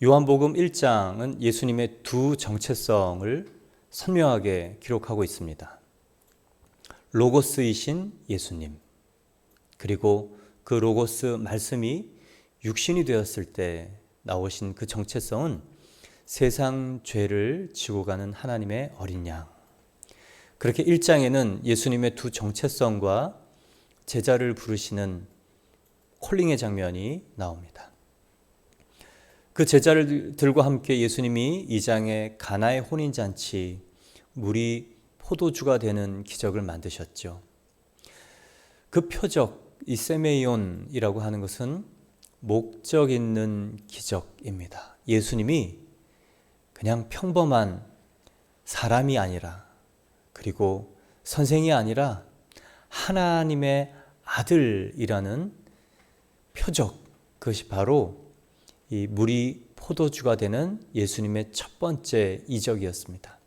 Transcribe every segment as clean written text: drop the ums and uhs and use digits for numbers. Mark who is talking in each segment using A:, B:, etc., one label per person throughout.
A: 요한복음 1장은 예수님의 두 정체성을 선명하게 기록하고 있습니다. 로고스이신 예수님, 그리고 그 로고스 말씀이 육신이 되었을 때 나오신 그 정체성은 세상 죄를 지고 가는 하나님의 어린 양. 그렇게 1장에는 예수님의 두 정체성과 제자를 부르시는 콜링의 장면이 나옵니다. 그 제자들과 함께 예수님이 2장의 가나의 혼인잔치, 물이 포도주가 되는 기적을 만드셨죠. 그 표적, 이 세메이온이라고 하는 것은 목적 있는 기적입니다. 예수님이 그냥 평범한 사람이 아니라, 그리고 선생이 아니라 하나님의 아들이라는 표적, 그것이 바로 이 물이 포도주가 되는 예수님의 첫 번째 이적이었습니다.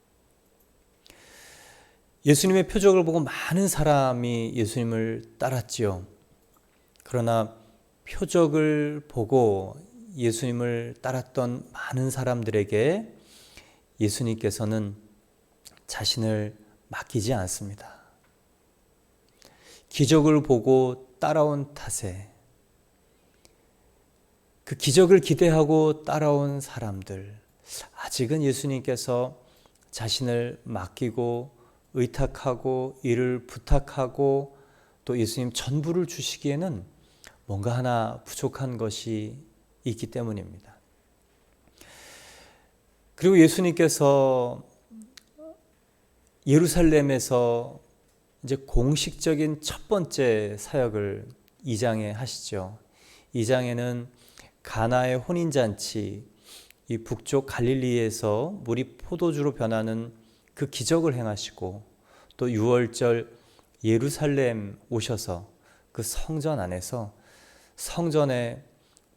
A: 예수님의 표적을 보고 많은 사람이 예수님을 따랐지요. 그러나 표적을 보고 예수님을 따랐던 많은 사람들에게 예수님께서는 자신을 맡기지 않습니다. 기적을 보고 따라온 탓에 그 기적을 기대하고 따라온 사람들, 아직은 예수님께서 자신을 맡기고 의탁하고 일을 부탁하고 또 예수님 전부를 주시기에는 뭔가 하나 부족한 것이 있기 때문입니다. 그리고 예수님께서 예루살렘에서 이제 공식적인 첫 번째 사역을 2장에 하시죠. 2장에는 가나의 혼인잔치, 이 북쪽 갈릴리에서 물이 포도주로 변하는 그 기적을 행하시고, 또 6월절 예루살렘 오셔서 그 성전 안에서 성전에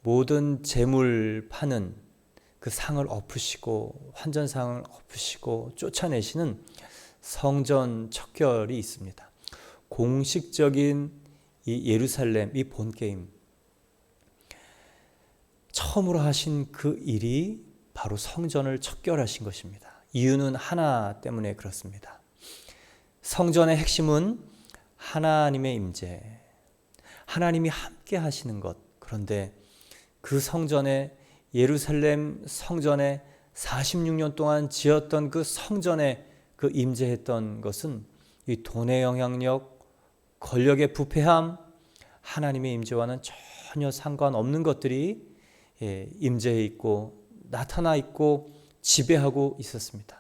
A: 모든 재물 파는 그 상을 엎으시고 환전상을 엎으시고 쫓아내시는 성전 척결이 있습니다. 공식적인 이 예루살렘, 이 본게임, 처음으로 하신 그 일이 바로 성전을 척결하신 것입니다. 이유는 하나 때문에 그렇습니다. 성전의 핵심은 하나님의 임재, 하나님이 함께 하시는 것. 그런데 그 성전에, 예루살렘 성전에 46년 동안 지었던 그 성전에 그 임재했던 것은 이 돈의 영향력, 권력의 부패함, 하나님의 임재와는 전혀 상관없는 것들이 임재해 있고 나타나 있고 지배하고 있었습니다.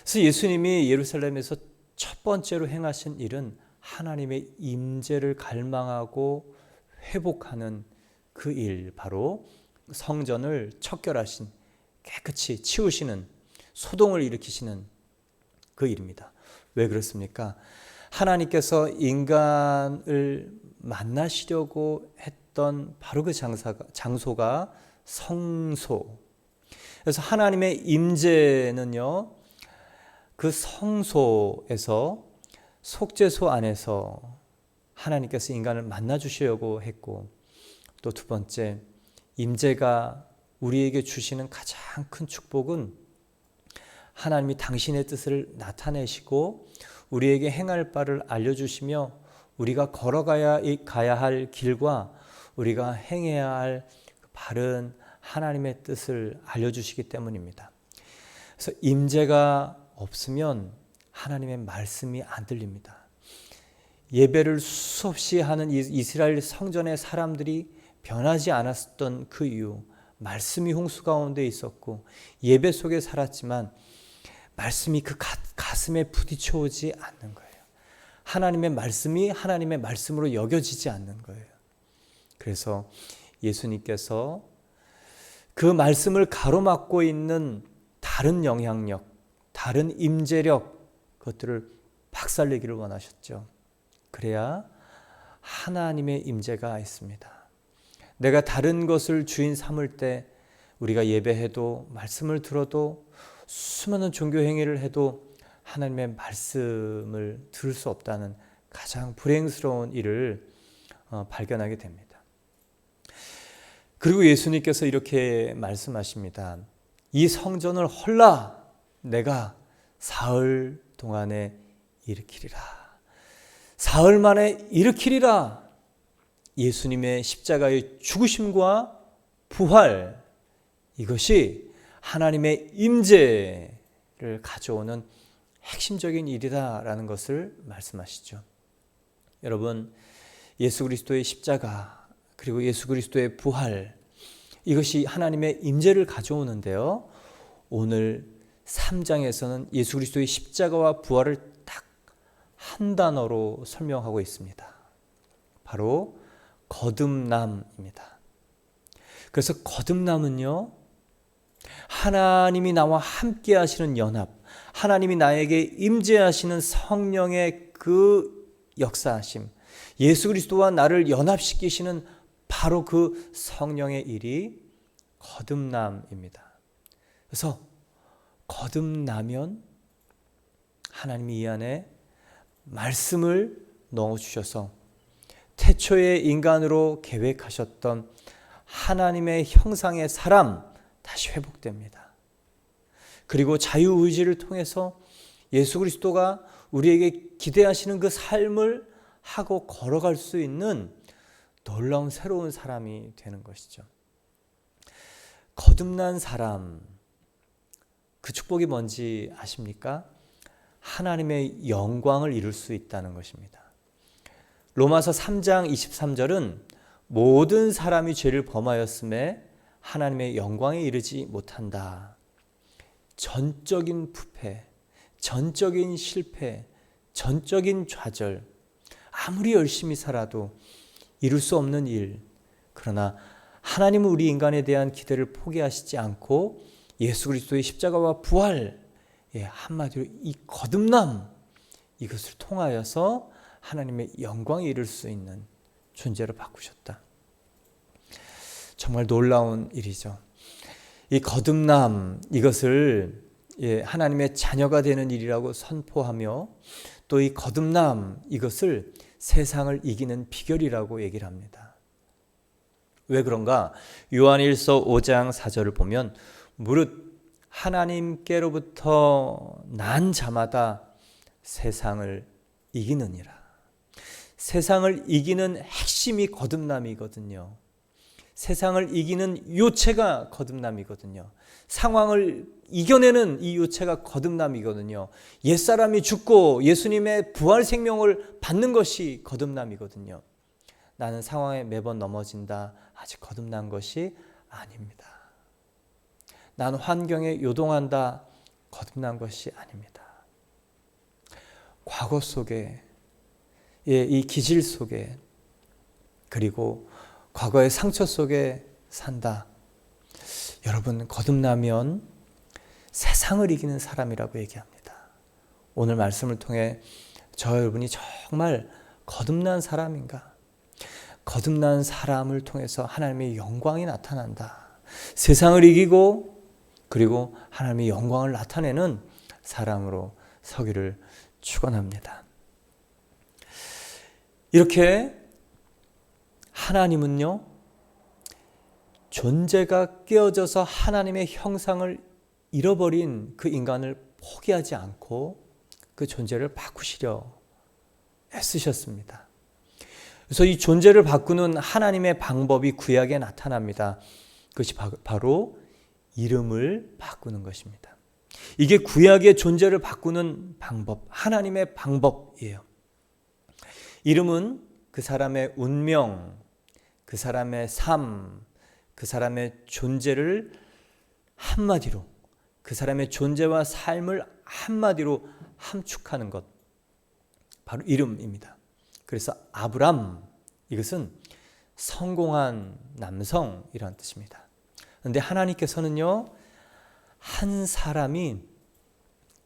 A: 그래서 예수님이 예루살렘에서 첫 번째로 행하신 일은 하나님의 임재를 갈망하고 회복하는 그 일, 바로 성전을 척결하신, 깨끗이 치우시는, 소동을 일으키시는 그 일입니다. 왜 그렇습니까? 하나님께서 인간을 만나시려고 했던 바로 그 장소가 성소. 그래서 하나님의 임재는요, 그 성소에서, 속죄소 안에서 하나님께서 인간을 만나 주시려고 했고, 또 두 번째, 임재가 우리에게 주시는 가장 큰 축복은 하나님이 당신의 뜻을 나타내시고 우리에게 행할 바를 알려주시며 우리가 걸어가야 할 길과 우리가 행해야 할 바른 하나님의 뜻을 알려주시기 때문입니다. 그래서 임재가 없으면 하나님의 말씀이 안 들립니다. 예배를 수없이 하는 이스라엘 성전의 사람들이 변하지 않았던 그 이유, 말씀이 홍수 가운데 있었고 예배 속에 살았지만 말씀이 그 가슴에 부딪혀 오지 않는 거예요. 하나님의 말씀이 하나님의 말씀으로 여겨지지 않는 거예요. 그래서 예수님께서 그 말씀을 가로막고 있는 다른 영향력, 다른 임재력, 그것들을 박살내기를 원하셨죠. 그래야 하나님의 임재가 있습니다. 내가 다른 것을 주인 삼을 때 우리가 예배해도 말씀을 들어도 수많은 종교 행위를 해도 하나님의 말씀을 들을 수 없다는 가장 불행스러운 일을 발견하게 됩니다. 그리고 예수님께서 이렇게 말씀하십니다. 이 성전을 헐라 내가 사흘 동안에 일으키리라. 사흘 만에 일으키리라. 예수님의 십자가의 죽으심과 부활, 이것이 하나님의 임재를 가져오는 핵심적인 일이다라는 것을 말씀하시죠. 여러분, 예수 그리스도의 십자가 그리고 예수 그리스도의 부활, 이것이 하나님의 임재를 가져오는데요. 오늘 3장에서는 예수 그리스도의 십자가와 부활을 딱 한 단어로 설명하고 있습니다. 바로 거듭남입니다. 그래서 거듭남은요, 하나님이 나와 함께 하시는 연합, 하나님이 나에게 임재하시는 성령의 그 역사하심, 예수 그리스도와 나를 연합시키시는 바로 그 성령의 일이 거듭남입니다. 그래서 거듭나면 하나님이 이 안에 말씀을 넣어주셔서 태초에 인간으로 계획하셨던 하나님의 형상의 사람 다시 회복됩니다. 그리고 자유의지를 통해서 예수 그리스도가 우리에게 기대하시는 그 삶을 하고 걸어갈 수 있는 놀라운 새로운 사람이 되는 것이죠. 거듭난 사람, 그 축복이 뭔지 아십니까? 하나님의 영광을 이룰 수 있다는 것입니다. 로마서 3장 23절은 모든 사람이 죄를 범하였음에 하나님의 영광에 이르지 못한다. 전적인 부패, 전적인 실패, 전적인 좌절, 아무리 열심히 살아도 이룰 수 없는 일. 그러나 하나님은 우리 인간에 대한 기대를 포기하시지 않고 예수 그리스도의 십자가와 부활, 한마디로 이 거듭남, 이것을 통하여서 하나님의 영광에 이를 수 있는 존재로 바꾸셨다. 정말 놀라운 일이죠. 이 거듭남, 이것을 하나님의 자녀가 되는 일이라고 선포하며 또 이 거듭남, 이것을 세상을 이기는 비결이라고 얘기를 합니다. 왜 그런가? 요한일서 5장 4절을 보면 무릇 하나님께로부터 난 자마다 세상을 이기느니라. 세상을 이기는 핵심이 거듭남이거든요. 세상을 이기는 요체가 거듭남이거든요. 상황을 이겨내는 이 요체가 거듭남이거든요. 옛사람이 죽고 예수님의 부활 생명을 받는 것이 거듭남이거든요. 나는 상황에 매번 넘어진다. 아직 거듭난 것이 아닙니다. 나는 환경에 요동한다. 거듭난 것이 아닙니다. 과거 속에, 이 기질 속에, 그리고 과거의 상처 속에 산다. 여러분, 거듭나면 세상을 이기는 사람이라고 얘기합니다. 오늘 말씀을 통해 저 여러분이 정말 거듭난 사람인가? 거듭난 사람을 통해서 하나님의 영광이 나타난다. 세상을 이기고 그리고 하나님의 영광을 나타내는 사람으로 서기를 축원합니다. 이렇게 하나님은요, 존재가 깨어져서 하나님의 형상을 잃어버린 그 인간을 포기하지 않고 그 존재를 바꾸시려 애쓰셨습니다. 그래서 이 존재를 바꾸는 하나님의 방법이 구약에 나타납니다. 그것이 바로 이름을 바꾸는 것입니다. 이게 구약의 존재를 바꾸는 방법, 하나님의 방법이에요. 이름은 그 사람의 운명, 그 사람의 삶, 그 사람의 존재를 한마디로, 그 사람의 존재와 삶을 한마디로 함축하는 것, 바로 이름입니다. 그래서 아브람, 이것은 성공한 남성이라는 뜻입니다. 그런데 하나님께서는요, 한 사람이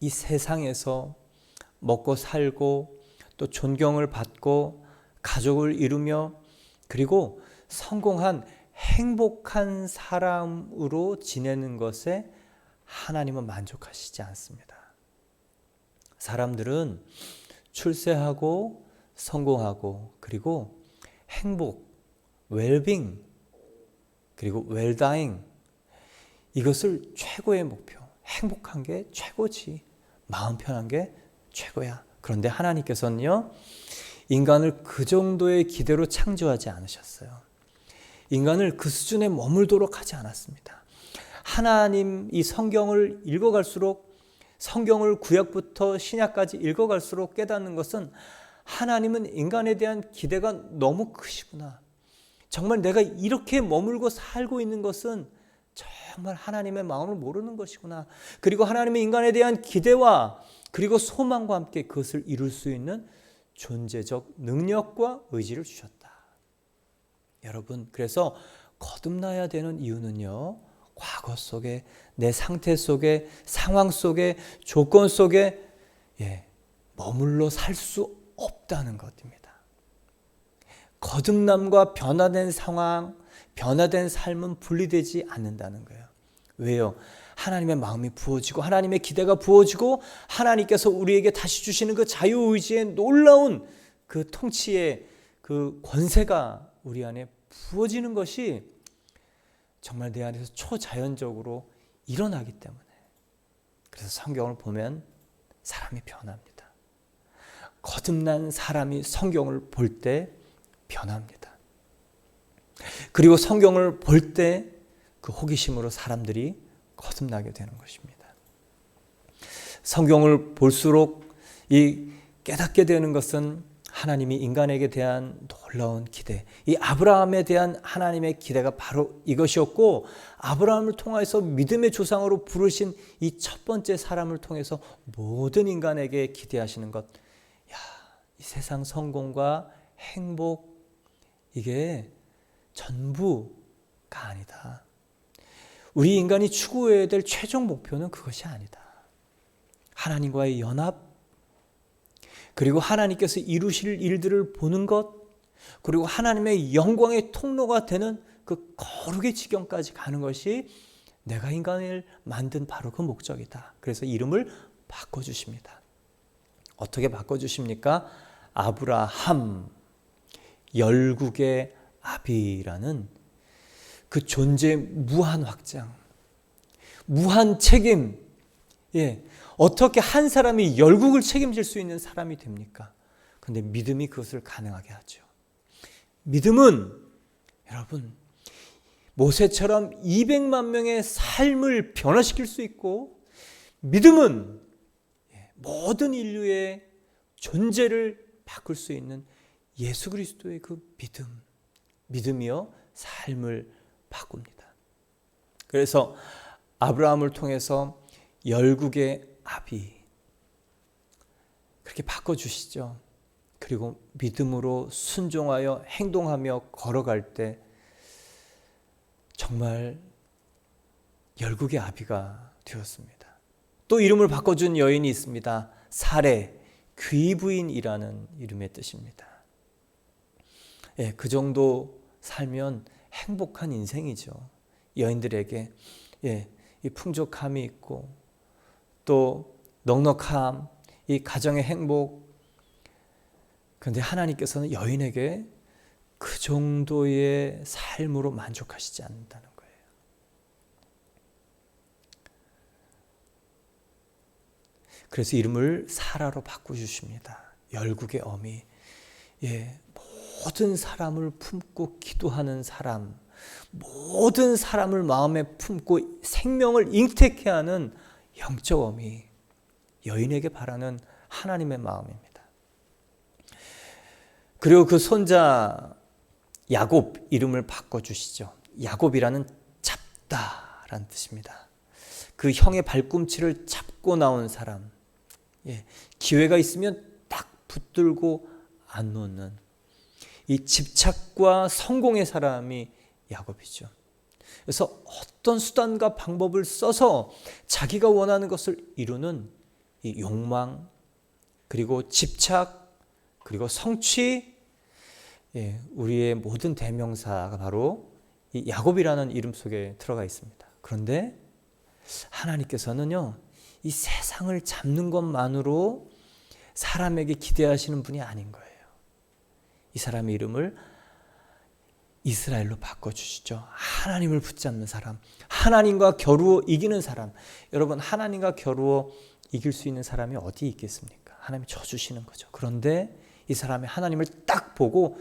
A: 이 세상에서 먹고 살고 또 존경을 받고 가족을 이루며 그리고 성공한 행복한 사람으로 지내는 것에 하나님은 만족하시지 않습니다. 사람들은 출세하고 성공하고 그리고 행복, 웰빙, 그리고 웰다잉, 이것을 최고의 목표, 행복한 게 최고지, 마음 편한 게 최고야. 그런데 하나님께서는요, 인간을 그 정도의 기대로 창조하지 않으셨어요. 인간을 그 수준에 머물도록 하지 않았습니다. 하나님 이 성경을 읽어갈수록, 성경을 구약부터 신약까지 읽어갈수록 깨닫는 것은 하나님은 인간에 대한 기대가 너무 크시구나. 정말 내가 이렇게 머물고 살고 있는 것은 정말 하나님의 마음을 모르는 것이구나. 그리고 하나님의 인간에 대한 기대와 그리고 소망과 함께 그것을 이룰 수 있는 존재적 능력과 의지를 주셨다. 여러분, 그래서 거듭나야 되는 이유는요, 과거 속에, 내 상태 속에, 상황 속에, 조건 속에 머물러 살 수 없다는 것입니다. 거듭남과 변화된 상황, 변화된 삶은 분리되지 않는다는 거예요. 왜요? 하나님의 마음이 부어지고 하나님의 기대가 부어지고 하나님께서 우리에게 다시 주시는 그 자유의지의 놀라운 그 통치의 그 권세가 우리 안에 부어지는 것이 정말 내 안에서 초자연적으로 일어나기 때문에, 그래서 성경을 보면 사람이 변합니다. 거듭난 사람이 성경을 볼 때 변합니다. 그리고 성경을 볼 때 그 호기심으로 사람들이 거듭나게 되는 것입니다. 성경을 볼수록 이 깨닫게 되는 것은 하나님이 인간에게 대한 놀라운 기대, 이 아브라함에 대한 하나님의 기대가 바로 이것이었고, 아브라함을 통해서 믿음의 조상으로 부르신 이 첫 번째 사람을 통해서 모든 인간에게 기대하시는 것, 이 세상 성공과 행복, 이게 전부가 아니다. 우리 인간이 추구해야 될 최종 목표는 그것이 아니다. 하나님과의 연합, 그리고 하나님께서 이루실 일들을 보는 것, 그리고 하나님의 영광의 통로가 되는 그 거룩의 지경까지 가는 것이 내가 인간을 만든 바로 그 목적이다. 그래서 이름을 바꿔주십니다. 어떻게 바꿔주십니까? 아브라함, 열국의 아비라는 그 존재의 무한 확장, 무한 책임. 어떻게 한 사람이 열국을 책임질 수 있는 사람이 됩니까? 그런데 믿음이 그것을 가능하게 하죠. 믿음은 여러분, 모세처럼 200만 명의 삶을 변화시킬 수 있고, 믿음은 모든 인류의 존재를 바꿀 수 있는 예수 그리스도의 그 믿음이요, 삶을 바꿉니다. 그래서 아브라함을 통해서 열국의 아비, 그렇게 바꿔주시죠. 그리고 믿음으로 순종하여 행동하며 걸어갈 때 정말 열국의 아비가 되었습니다. 또 이름을 바꿔준 여인이 있습니다. 사레, 귀부인이라는 이름의 뜻입니다. 그 정도 살면 행복한 인생이죠. 여인들에게 이 풍족함이 있고 또 넉넉함, 이 가정의 행복. 그런데 하나님께서는 여인에게 그 정도의 삶으로 만족하시지 않는다는 거예요. 그래서 이름을 사라로 바꿔주십니다. 열국의 어미. 모든 사람을 품고 기도하는 사람, 모든 사람을 마음에 품고 생명을 잉태케 하는 영적 어미, 여인에게 바라는 하나님의 마음입니다. 그리고 그 손자 야곱 이름을 바꿔주시죠. 야곱이라는 잡다라는 뜻입니다. 그 형의 발꿈치를 잡고 나온 사람, 기회가 있으면 딱 붙들고 안 놓는 이 집착과 성공의 사람이 야곱이죠. 그래서 어떤 수단과 방법을 써서 자기가 원하는 것을 이루는 이 욕망, 그리고 집착, 그리고 성취, 우리의 모든 대명사가 바로 이 야곱이라는 이름 속에 들어가 있습니다. 그런데 하나님께서는요, 이 세상을 잡는 것만으로 사람에게 기대하시는 분이 아닌 거예요. 이 사람의 이름을 이스라엘로 바꿔주시죠. 하나님을 붙잡는 사람, 하나님과 겨루어 이기는 사람. 여러분, 하나님과 겨루어 이길 수 있는 사람이 어디 있겠습니까? 하나님이 줘주시는 거죠. 그런데 이 사람이 하나님을 딱 보고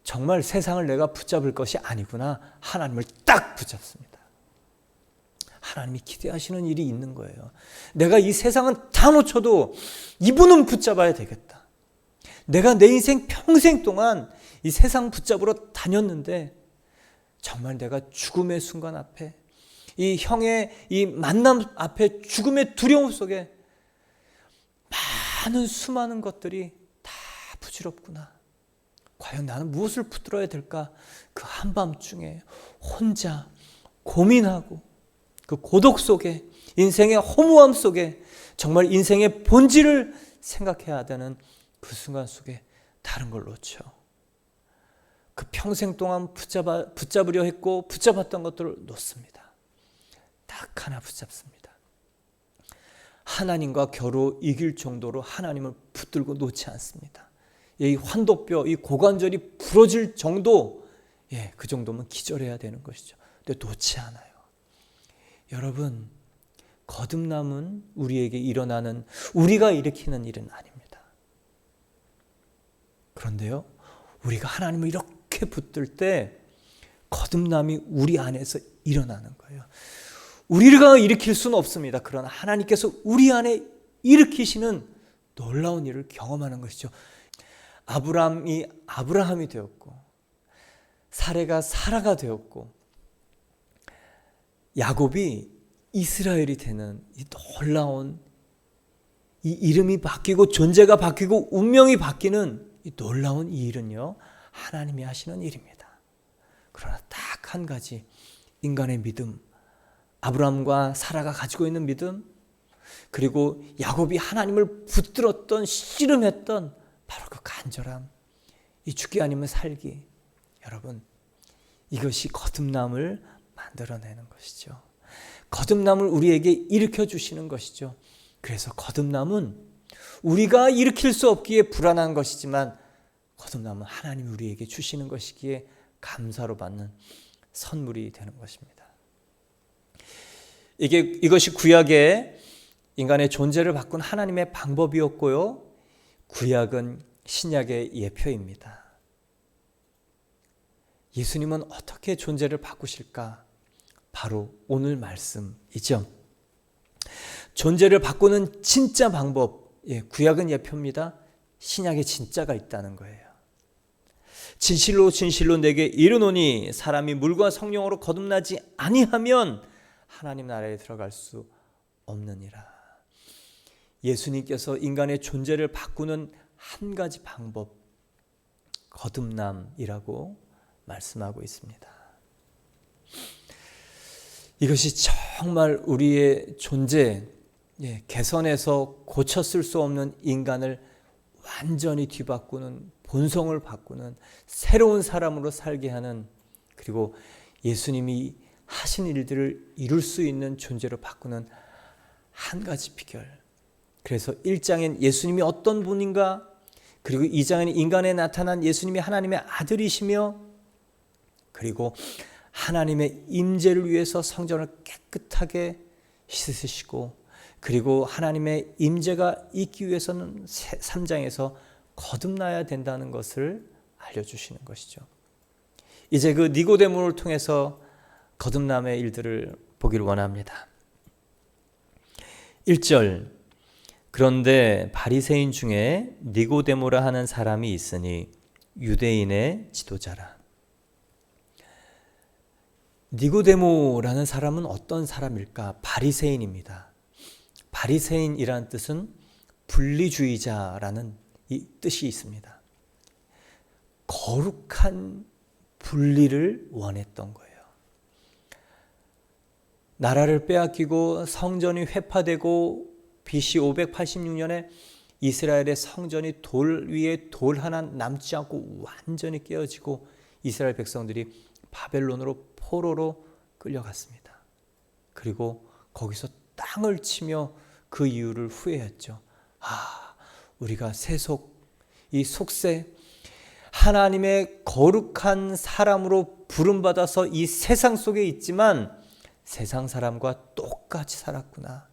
A: 정말 세상을 내가 붙잡을 것이 아니구나, 하나님을 딱 붙잡습니다. 하나님이 기대하시는 일이 있는 거예요. 내가 이 세상은 다 놓쳐도 이분은 붙잡아야 되겠다. 내가 내 인생 평생 동안 이 세상 붙잡으러 다녔는데 정말 내가 죽음의 순간 앞에, 이 형의 이 만남 앞에 죽음의 두려움 속에 많은 수많은 것들이 다 부질없구나. 과연 나는 무엇을 붙들어야 될까? 그 한밤중에 혼자 고민하고 그 고독 속에, 인생의 허무함 속에 정말 인생의 본질을 생각해야 되는 그 순간 속에 다른 걸 놓죠. 그 평생 동안 붙잡으려 했고 붙잡았던 것들을 놓습니다. 딱 하나 붙잡습니다. 하나님과 겨루 이길 정도로 하나님을 붙들고 놓지 않습니다. 이 환도뼈, 이 고관절이 부러질 정도, 그 정도면 기절해야 되는 것이죠. 근데 놓지 않아요. 여러분, 거듭남은 우리에게 일어나는, 우리가 일으키는 일은 아닙니다. 그런데요, 우리가 하나님을 이렇게 붙들 때 거듭남이 우리 안에서 일어나는 거예요. 우리가 일으킬 수는 없습니다. 그러나 하나님께서 우리 안에 일으키시는 놀라운 일을 경험하는 것이죠. 아브라함이 아브라함이 되었고, 사레가 사라가 되었고, 야곱이 이스라엘이 되는 이 놀라운, 이 이름이 바뀌고 존재가 바뀌고 운명이 바뀌는 이 놀라운 이 일은요, 하나님이 하시는 일입니다. 그러나 딱 한 가지, 인간의 믿음, 아브라함과 사라가 가지고 있는 믿음, 그리고 야곱이 하나님을 붙들었던, 씨름했던 바로 그 간절함, 이 죽기 아니면 살기. 여러분, 이것이 거듭남을 만들어내는 것이죠. 거듭남을 우리에게 일으켜 주시는 것이죠. 그래서 거듭남은 우리가 일으킬 수 없기에 불안한 것이지만, 거듭남은 하나님이 우리에게 주시는 것이기에 감사로 받는 선물이 되는 것입니다. 이것이 구약의 인간의 존재를 바꾼 하나님의 방법이었고요, 구약은 신약의 예표입니다. 예수님은 어떻게 존재를 바꾸실까? 바로 오늘 말씀이죠. 존재를 바꾸는 진짜 방법, 구약은 예표입니다. 신약에 진짜가 있다는 거예요. 진실로 진실로 내게 이르노니 사람이 물과 성령으로 거듭나지 아니하면 하나님 나라에 들어갈 수 없느니라. 예수님께서 인간의 존재를 바꾸는 한 가지 방법, 거듭남이라고 말씀하고 있습니다. 이것이 정말 우리의 존재, 개선해서 고쳤을 수 없는 인간을 완전히 뒤바꾸는, 본성을 바꾸는, 새로운 사람으로 살게 하는, 그리고 예수님이 하신 일들을 이룰 수 있는 존재로 바꾸는 한 가지 비결. 그래서 1장엔 예수님이 어떤 분인가, 그리고 2장에는 인간에 나타난 예수님이 하나님의 아들이시며, 그리고 하나님의 임재를 위해서 성전을 깨끗하게 씻으시고, 그리고 하나님의 임재가 있기 위해서는 3장에서 거듭나야 된다는 것을 알려주시는 것이죠. 이제 그 니고데모를 통해서 거듭남의 일들을 보기를 원합니다. 1절, 그런데 바리새인 중에 니고데모라 하는 사람이 있으니 유대인의 지도자라. 니고데모라는 사람은 어떤 사람일까? 바리새인입니다. 바리새인이라는 뜻은 분리주의자라는 이 뜻이 있습니다. 거룩한 분리를 원했던 거예요. 나라를 빼앗기고 성전이 회파되고 BC 586년에 이스라엘의 성전이 돌 위에 돌 하나 남지 않고 완전히 깨어지고 이스라엘 백성들이 바벨론으로 포로로 끌려갔습니다. 그리고 거기서 땅을 치며 그 이유를 후회했죠. 우리가 세속, 이 속세, 하나님의 거룩한 사람으로 부름받아서 이 세상 속에 있지만 세상 사람과 똑같이 살았구나.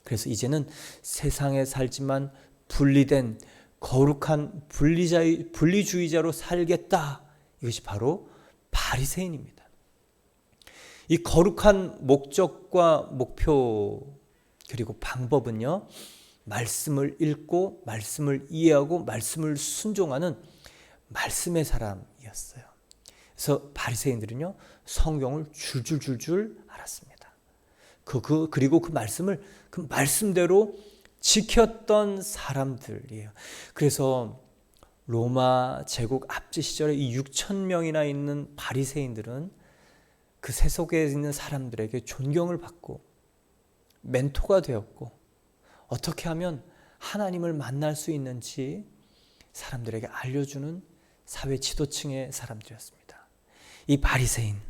A: 그래서 이제는 세상에 살지만 분리된 거룩한 분리주의자로 살겠다. 이것이 바로 바리새인입니다. 이 거룩한 목적과 목표 그리고 방법은요, 말씀을 읽고 말씀을 이해하고 말씀을 순종하는 말씀의 사람이었어요. 그래서 바리새인들은요, 성경을 줄줄줄줄 알았습니다. 그리고 그 말씀을 그 말씀대로 지켰던 사람들이에요. 그래서 로마 제국 압제 시절에 이 6천 명이나 있는 바리새인들은 그 세속에 있는 사람들에게 존경을 받고 멘토가 되었고, 어떻게 하면 하나님을 만날 수 있는지 사람들에게 알려주는 사회 지도층의 사람들이었습니다. 이 바리새인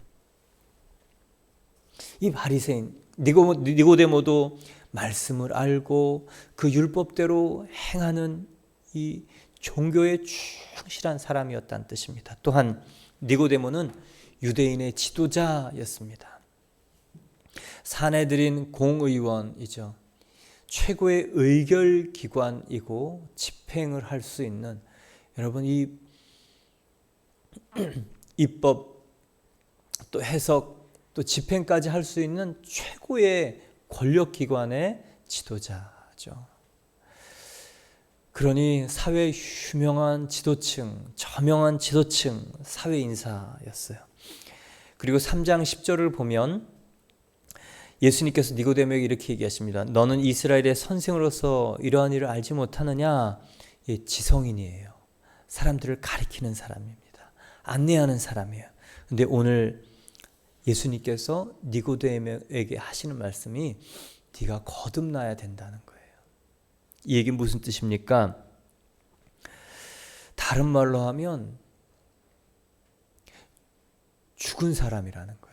A: 니고데모도 말씀을 알고 그 율법대로 행하는 이 종교에 충실한 사람이었다는 뜻입니다. 또한 니고데모는 유대인의 지도자였습니다. 사내들인 공의원이죠. 최고의 의결 기관이고 집행을 할 수 있는, 여러분 이 입법 또 해석 또 집행까지 할 수 있는 최고의 권력 기관의 지도자죠. 그러니 사회 유명한 지도층, 저명한 지도층 사회 인사였어요. 그리고 3장 10절을 보면 예수님께서 니고데모에게 이렇게 얘기하십니다. 너는 이스라엘의 선생으로서 이러한 일을 알지 못하느냐? 예, 지성인이에요. 사람들을 가리키는 사람입니다. 안내하는 사람이에요. 근데 오늘 예수님께서 니고데모에게 하시는 말씀이 네가 거듭나야 된다는 거예요. 이 얘기는 무슨 뜻입니까? 다른 말로 하면 죽은 사람이라는 거예요.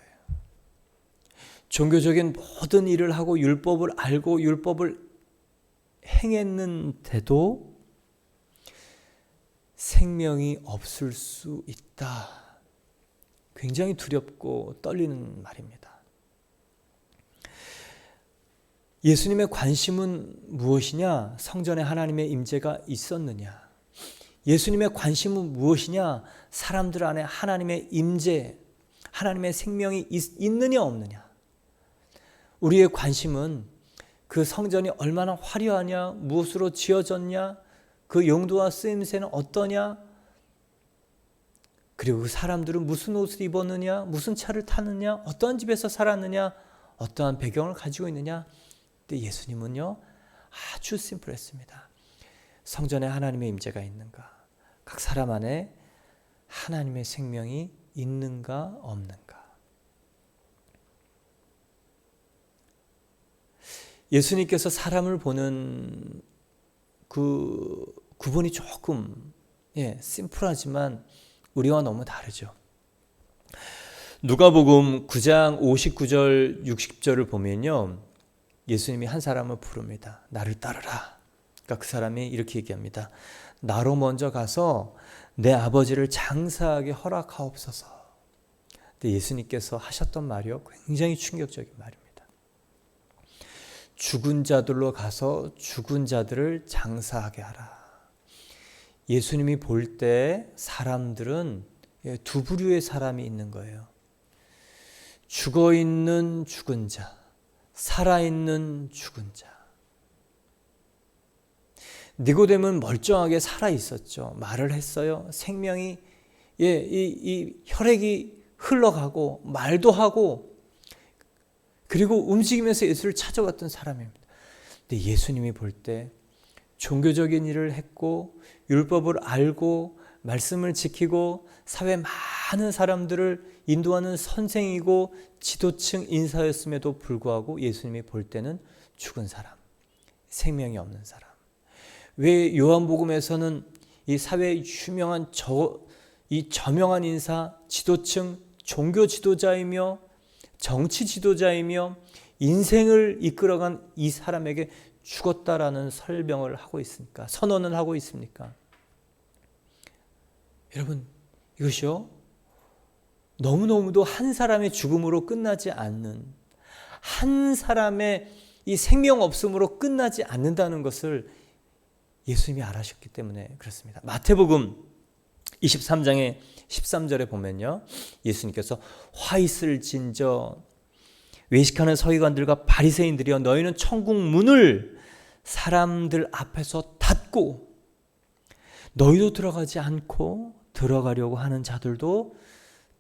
A: 종교적인 모든 일을 하고 율법을 알고 율법을 행했는데도 생명이 없을 수 있다. 굉장히 두렵고 떨리는 말입니다. 예수님의 관심은 무엇이냐? 성전에 하나님의 임재가 있었느냐? 예수님의 관심은 무엇이냐? 사람들 안에 하나님의 임재, 하나님의 생명이 있느냐 없느냐? 우리의 관심은 그 성전이 얼마나 화려하냐, 무엇으로 지어졌냐, 그 용도와 쓰임새는 어떠냐, 그리고 그 사람들은 무슨 옷을 입었느냐, 무슨 차를 타느냐, 어떠한 집에서 살았느냐, 어떠한 배경을 가지고 있느냐. 근데 예수님은요, 아주 심플했습니다. 성전에 하나님의 임재가 있는가, 각 사람 안에 하나님의 생명이 있는가 없는가. 예수님께서 사람을 보는 그 구분이 조금 심플하지만 우리와 너무 다르죠. 누가복음 9장 59절 60절을 보면요, 예수님이 한 사람을 부릅니다. 나를 따르라. 그러니까 그 사람이 이렇게 얘기합니다. 나로 먼저 가서 내 아버지를 장사하게 허락하옵소서. 근데 예수님께서 하셨던 말이요, 굉장히 충격적인 말입니다. 죽은 자들로 가서 죽은 자들을 장사하게 하라. 예수님이 볼 때 사람들은 두 부류의 사람이 있는 거예요. 죽어있는 죽은 자, 살아있는 죽은 자. 니고데모는 멀쩡하게 살아있었죠. 말을 했어요. 생명이, 이 혈액이 흘러가고 말도 하고 그리고 움직이면서 예수를 찾아갔던 사람입니다. 근데 예수님이 볼 때 종교적인 일을 했고 율법을 알고 말씀을 지키고 사회 많은 사람들을 인도하는 선생이고 지도층 인사였음에도 불구하고 예수님이 볼 때는 죽은 사람, 생명이 없는 사람. 왜 요한복음에서는 이 사회의 유명한 이 저명한 인사, 지도층, 종교 지도자이며 정치 지도자이며 인생을 이끌어간 이 사람에게 죽었다라는 설명을 하고 있습니까? 선언을 하고 있습니까? 여러분, 이것이요, 너무너무도 한 사람의 죽음으로 끝나지 않는, 한 사람의 이 생명 없음으로 끝나지 않는다는 것을 예수님이 알아셨기 때문에 그렇습니다. 마태복음 23장의 13절에 보면요, 예수님께서 화 있을 진저 외식하는 서기관들과 바리새인들이여, 너희는 천국 문을 사람들 앞에서 닫고 너희도 들어가지 않고 들어가려고 하는 자들도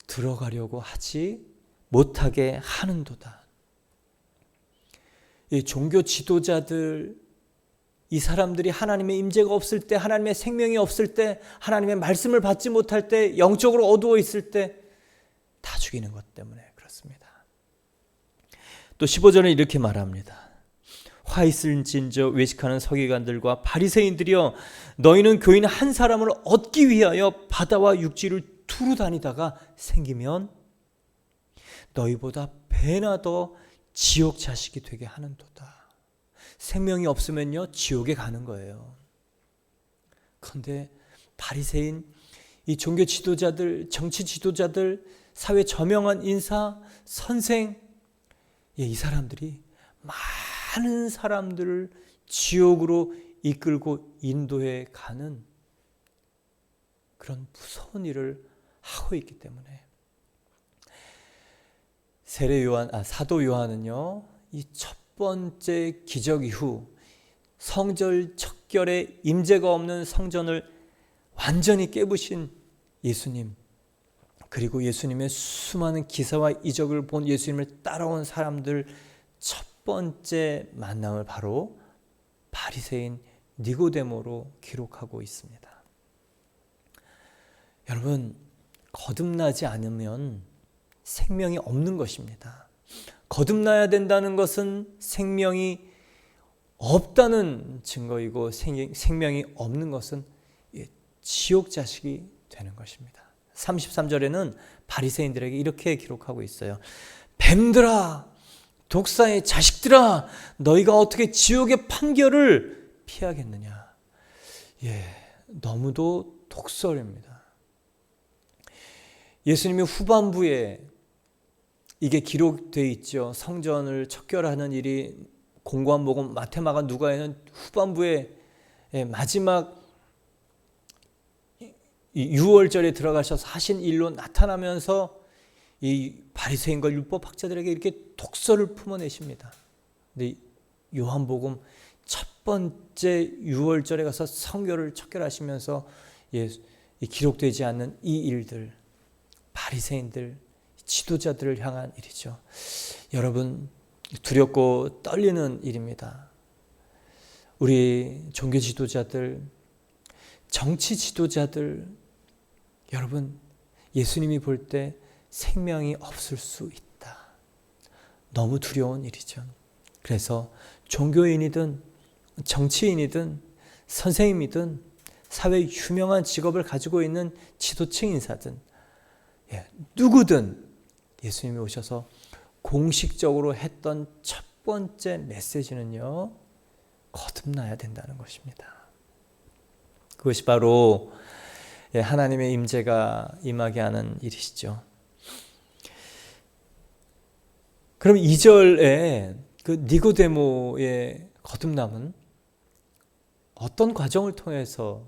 A: 들어가려고 하지 못하게 하는도다. 이 종교 지도자들, 이 사람들이 하나님의 임재가 없을 때, 하나님의 생명이 없을 때, 하나님의 말씀을 받지 못할 때, 영적으로 어두워 있을 때 다 죽이는 것 때문에 그렇습니다. 또 15절은 이렇게 말합니다. 화 있을진저 외식하는 서기관들과 바리새인들이여, 너희는 교인 한 사람을 얻기 위하여 바다와 육지를 두루 다니다가 생기면 너희보다 배나 더 지옥 자식이 되게 하는도다. 생명이 없으면요, 지옥에 가는 거예요. 그런데 바리새인, 이 종교 지도자들, 정치 지도자들, 사회 저명한 인사, 선생, 이 사람들이 많은 사람들을 지옥으로 이끌고 인도해 가는 그런 무서운 일을 하고 있기 때문에 사도 요한은요, 이 첫 번째 기적 이후 성절 척결에 임재가 없는 성전을 완전히 깨부신 예수님, 그리고 예수님의 수많은 기사와 이적을 본 예수님을 따라온 사람들 첫 번째 만남을 바로 바리새인 니고데모로 기록하고 있습니다. 여러분, 거듭나지 않으면 생명이 없는 것입니다. 거듭나야 된다는 것은 생명이 없다는 증거이고, 생명이 없는 것은 지옥 자식이 되는 것입니다. 33절에는 바리새인들에게 이렇게 기록하고 있어요. 뱀들아, 독사의 자식들아, 너희가 어떻게 지옥의 판결을 피하겠느냐. 너무도 독설입니다. 예수님이 후반부에 이게 기록되어 있죠. 성전을 척결하는 일이 공고한 복음 마태, 마가, 누가에는 후반부에 마지막 6월절에 들어가셔서 하신 일로 나타나면서 이 바리새인과 율법학자들에게 이렇게 독설을 품어내십니다. 근데 요한복음 첫 번째 6월절에 가서 성결을 척결하시면서 기록되지 않는 이 일들, 바리새인들, 지도자들을 향한 일이죠. 여러분, 두렵고 떨리는 일입니다. 우리 종교 지도자들, 정치 지도자들, 여러분, 예수님이 볼 때 생명이 없을 수 있다. 너무 두려운 일이죠. 그래서 종교인이든 정치인이든 선생님이든 사회 유명한 직업을 가지고 있는 지도층 인사든 누구든 예수님이 오셔서 공식적으로 했던 첫 번째 메시지는요, 거듭나야 된다는 것입니다. 그것이 바로 하나님의 임재가 임하게 하는 일이시죠. 그럼 2절에 그 니고데모의 거듭남은 어떤 과정을 통해서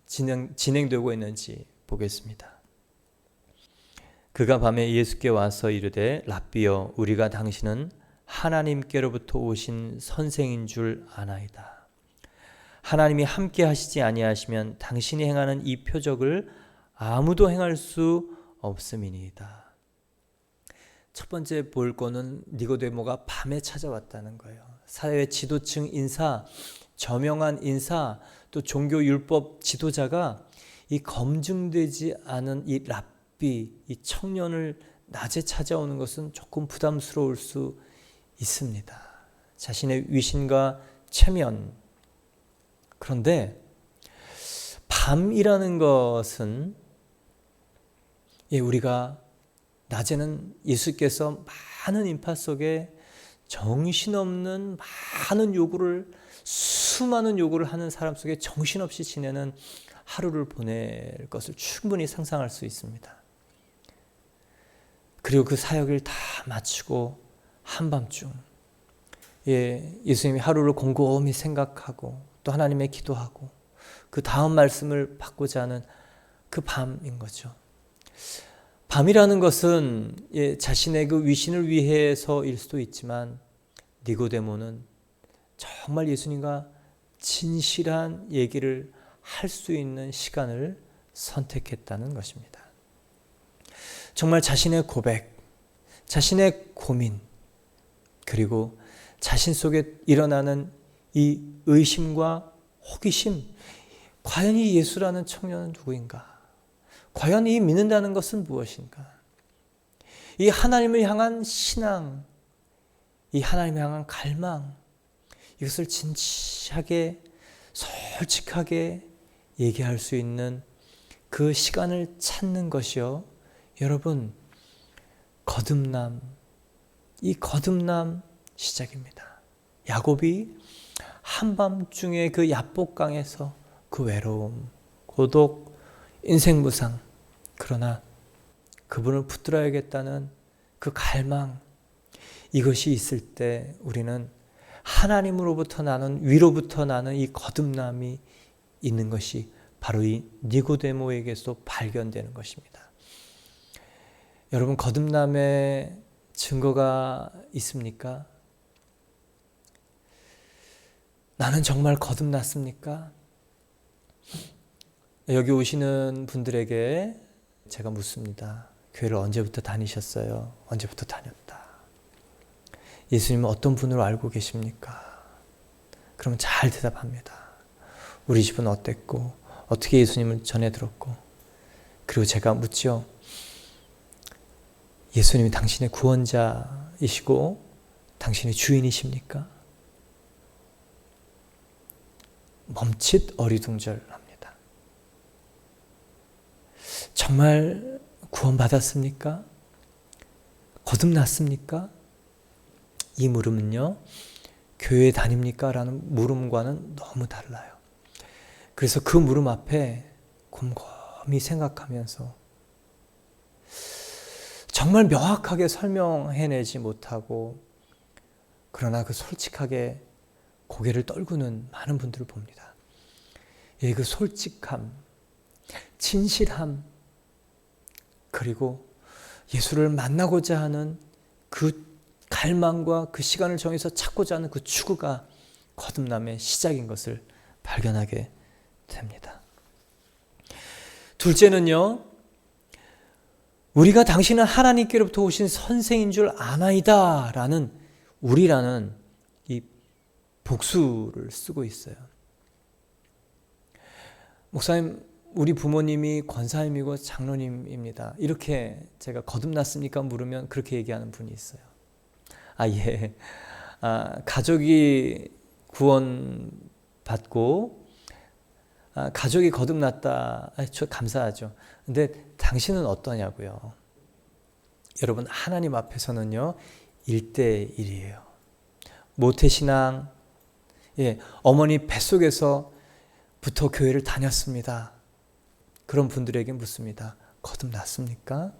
A: 진행되고 있는지 보겠습니다. 그가 밤에 예수께 와서 이르되, 랍비여, 우리가 당신은 하나님께로부터 오신 선생인 줄 아나이다. 하나님이 함께 하시지 아니하시면 당신이 행하는 이 표적을 아무도 행할 수 없음이니이다. 첫 번째 볼 거는 니고데모가 밤에 찾아왔다는 거예요. 사회 지도층 인사, 저명한 인사, 또 종교 율법 지도자가 이 검증되지 않은 이 랍비, 이 청년을 낮에 찾아오는 것은 조금 부담스러울 수 있습니다. 자신의 위신과 체면. 그런데 밤이라는 것은 우리가 낮에는 예수께서 많은 인파 속에 정신없는 많은 요구를 수많은 요구를 하는 사람 속에 정신없이 지내는 하루를 보낼 것을 충분히 상상할 수 있습니다. 그리고 그 사역을 다 마치고 한밤중 예수님이 하루를 곰곰이 생각하고 또 하나님의 기도하고 그 다음 말씀을 받고자 하는 그 밤인 거죠. 밤이라는 것은 자신의 그 위신을 위해서일 수도 있지만 니고데모는 정말 예수님과 진실한 얘기를 할 수 있는 시간을 선택했다는 것입니다. 정말 자신의 고백, 자신의 고민, 그리고 자신 속에 일어나는 이 의심과 호기심, 과연 이 예수라는 청년은 누구인가? 과연 이 믿는다는 것은 무엇인가? 이 하나님을 향한 신앙, 이 하나님을 향한 갈망, 이것을 진지하게, 솔직하게 얘기할 수 있는 그 시간을 찾는 것이요. 여러분, 거듭남, 이 거듭남 시작입니다. 야곱이 한밤중에 그 야복강에서 그 외로움, 고독, 인생 무상, 그러나 그분을 붙들어야겠다는 그 갈망, 이것이 있을 때 우리는 하나님으로부터 나는, 위로부터 나는 이 거듭남이 있는 것이 바로 이 니고데모에게서 발견되는 것입니다. 여러분, 거듭남의 증거가 있습니까? 나는 정말 거듭났습니까? 여기 오시는 분들에게 제가 묻습니다. 교회를 언제부터 다니셨어요? 언제부터 다녔다. 예수님은 어떤 분으로 알고 계십니까? 그러면 잘 대답합니다. 우리 집은 어땠고 어떻게 예수님을 전해 들었고, 그리고 제가 묻죠. 예수님이 당신의 구원자이시고 당신의 주인이십니까? 멈칫 어리둥절합니다. 정말 구원받았습니까? 거듭났습니까? 이 물음은요, 교회에 다닙니까? 라는 물음과는 너무 달라요. 그래서 그 물음 앞에 곰곰이 생각하면서 정말 명확하게 설명해내지 못하고, 그러나 그 솔직하게 고개를 떨구는 많은 분들을 봅니다. 그 솔직함, 진실함, 그리고 예수를 만나고자 하는 그 갈망과 그 시간을 정해서 찾고자 하는 그 추구가 거듭남의 시작인 것을 발견하게 됩니다. 둘째는요, 우리가 당신은 하나님께로부터 오신 선생인 줄 아나이다 라는 우리라는 이 복수를 쓰고 있어요. 목사님, 우리 부모님이 권사님이고 장로님입니다. 이렇게 제가 거듭났습니까? 물으면 그렇게 얘기하는 분이 있어요. 가족이 구원받고 가족이 거듭났다. 저 감사하죠. 근데 당신은 어떠냐고요? 여러분, 하나님 앞에서는요 1대1이에요. 모태신앙, 어머니 뱃속에서부터 교회를 다녔습니다. 그런 분들에게 묻습니다. 거듭났습니까?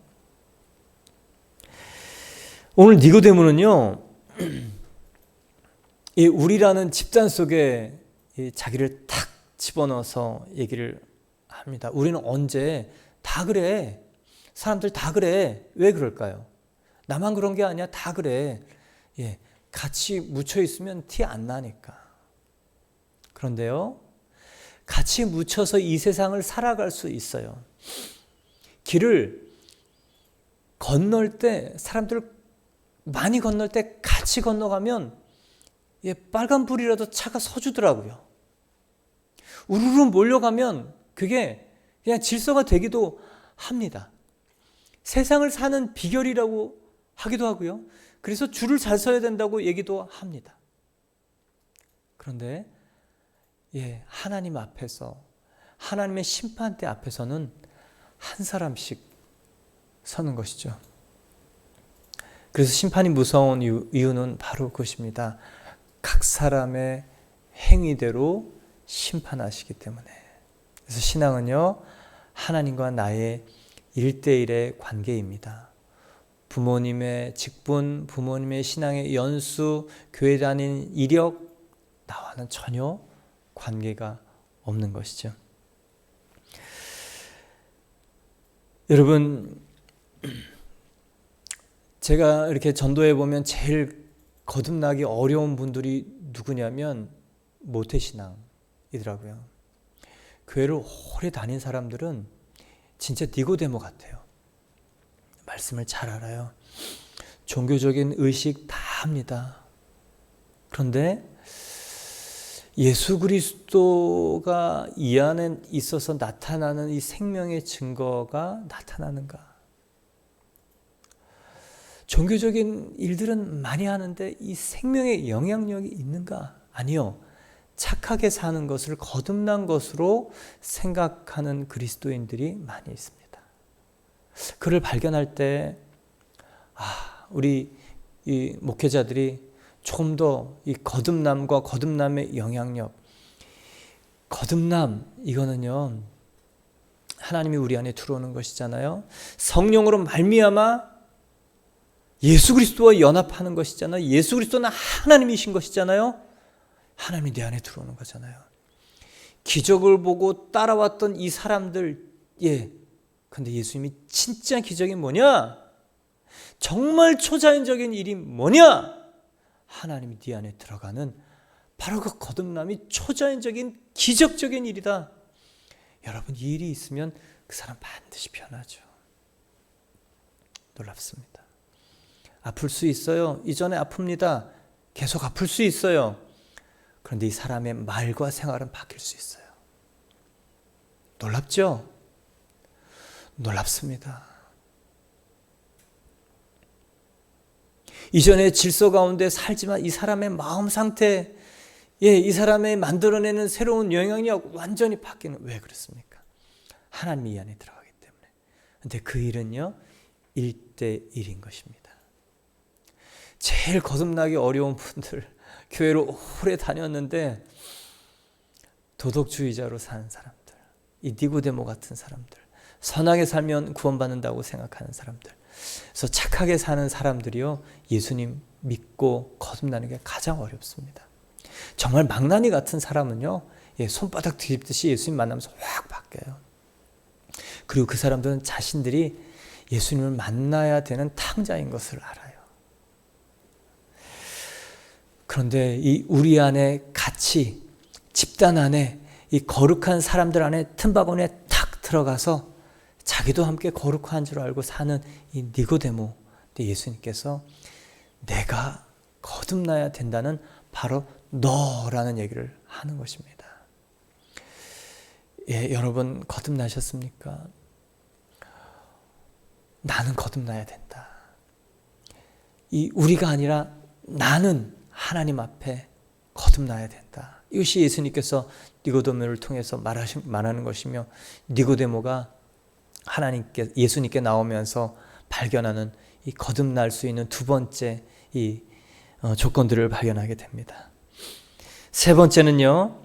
A: 오늘 니고데모는요, 우리라는 집단 속에 자기를 탁 집어넣어서 얘기를 합니다. 우리는 언제 다 그래. 사람들 다 그래. 왜 그럴까요? 나만 그런 게 아니야. 다 그래. 같이 묻혀 있으면 티 안 나니까. 그런데요, 같이 묻혀서 이 세상을 살아갈 수 있어요. 길을 건널 때, 사람들 많이 건널 때 같이 건너가면 빨간불이라도 차가 서주더라고요. 우르르 몰려가면 그게 그냥 질서가 되기도 합니다. 세상을 사는 비결이라고 하기도 하고요. 그래서 줄을 잘 서야 된다고 얘기도 합니다. 그런데 하나님 앞에서, 하나님의 심판대 앞에서는 한 사람씩 서는 것이죠. 그래서 심판이 무서운 이유는 바로 그것입니다. 각 사람의 행위대로 심판하시기 때문에. 그래서 신앙은요, 하나님과 나의 1대1의 관계입니다. 부모님의 직분, 부모님의 신앙의 연수, 교회 다닌 이력, 나와는 전혀 관계가 없는 것이죠. 여러분, 제가 이렇게 전도해 보면 제일 거듭나기 어려운 분들이 누구냐면 모태신앙이더라고요. 교회를 오래 다닌 사람들은 진짜 니고데모 같아요. 말씀을 잘 알아요. 종교적인 의식 다 합니다. 그런데 예수 그리스도가 이 안에 있어서 나타나는 이 생명의 증거가 나타나는가? 종교적인 일들은 많이 하는데 이 생명의 영향력이 있는가? 아니요. 착하게 사는 것을 거듭난 것으로 생각하는 그리스도인들이 많이 있습니다. 그를 발견할 때 우리 이 목회자들이 조금 더 이 거듭남과 거듭남의 영향력, 거듭남 이거는요 하나님이 우리 안에 들어오는 것이잖아요. 성령으로 말미암아 예수 그리스도와 연합하는 것이잖아요. 예수 그리스도는 하나님이신 것이잖아요. 하나님이 내 안에 들어오는 거잖아요. 기적을 보고 따라왔던 이 사람들, 근데 예수님이 진짜 기적이 뭐냐? 정말 초자연적인 일이 뭐냐? 하나님이 네 안에 들어가는 바로 그 거듭남이 초자연적인 기적적인 일이다. 여러분, 이 일이 있으면 그 사람 반드시 변하죠. 놀랍습니다. 아플 수 있어요. 이전에 아픕니다. 계속 아플 수 있어요. 그런데 이 사람의 말과 생활은 바뀔 수 있어요. 놀랍죠? 놀랍습니다. 이전에 질서 가운데 살지만 이 사람의 마음 상태, 이 사람의 만들어내는 새로운 영향력 완전히 바뀌는. 왜 그렇습니까? 하나님이 이 안에 들어가기 때문에. 그런데 그 일은요 1대1인 것입니다. 제일 거듭나기 어려운 분들, 교회를 오래 다녔는데 도덕주의자로 사는 사람들, 이 니고데모 같은 사람들, 선하게 살면 구원받는다고 생각하는 사람들, 그래서 착하게 사는 사람들이요 예수님 믿고 거듭나는 게 가장 어렵습니다. 정말 망나니 같은 사람은요 손바닥 뒤집듯이 예수님 만나면서 확 바뀌어요. 그리고 그 사람들은 자신들이 예수님을 만나야 되는 탕자인 것을 알아요. 그런데 이 우리 안에 같이 집단 안에 이 거룩한 사람들 안에 틈바구니에 탁 들어가서 자기도 함께 거룩한 줄 알고 사는 이 니고데모, 예수님께서 내가 거듭나야 된다는 바로 너라는 얘기를 하는 것입니다. 여러분 거듭나셨습니까? 나는 거듭나야 된다. 이 우리가 아니라 나는 하나님 앞에 거듭나야 된다. 이것이 예수님께서 니고데모를 통해서 말하는 것이며, 니고데모가 예수님께 나오면서 발견하는 이 거듭날 수 있는 두 번째 이 조건들을 발견하게 됩니다. 세 번째는요,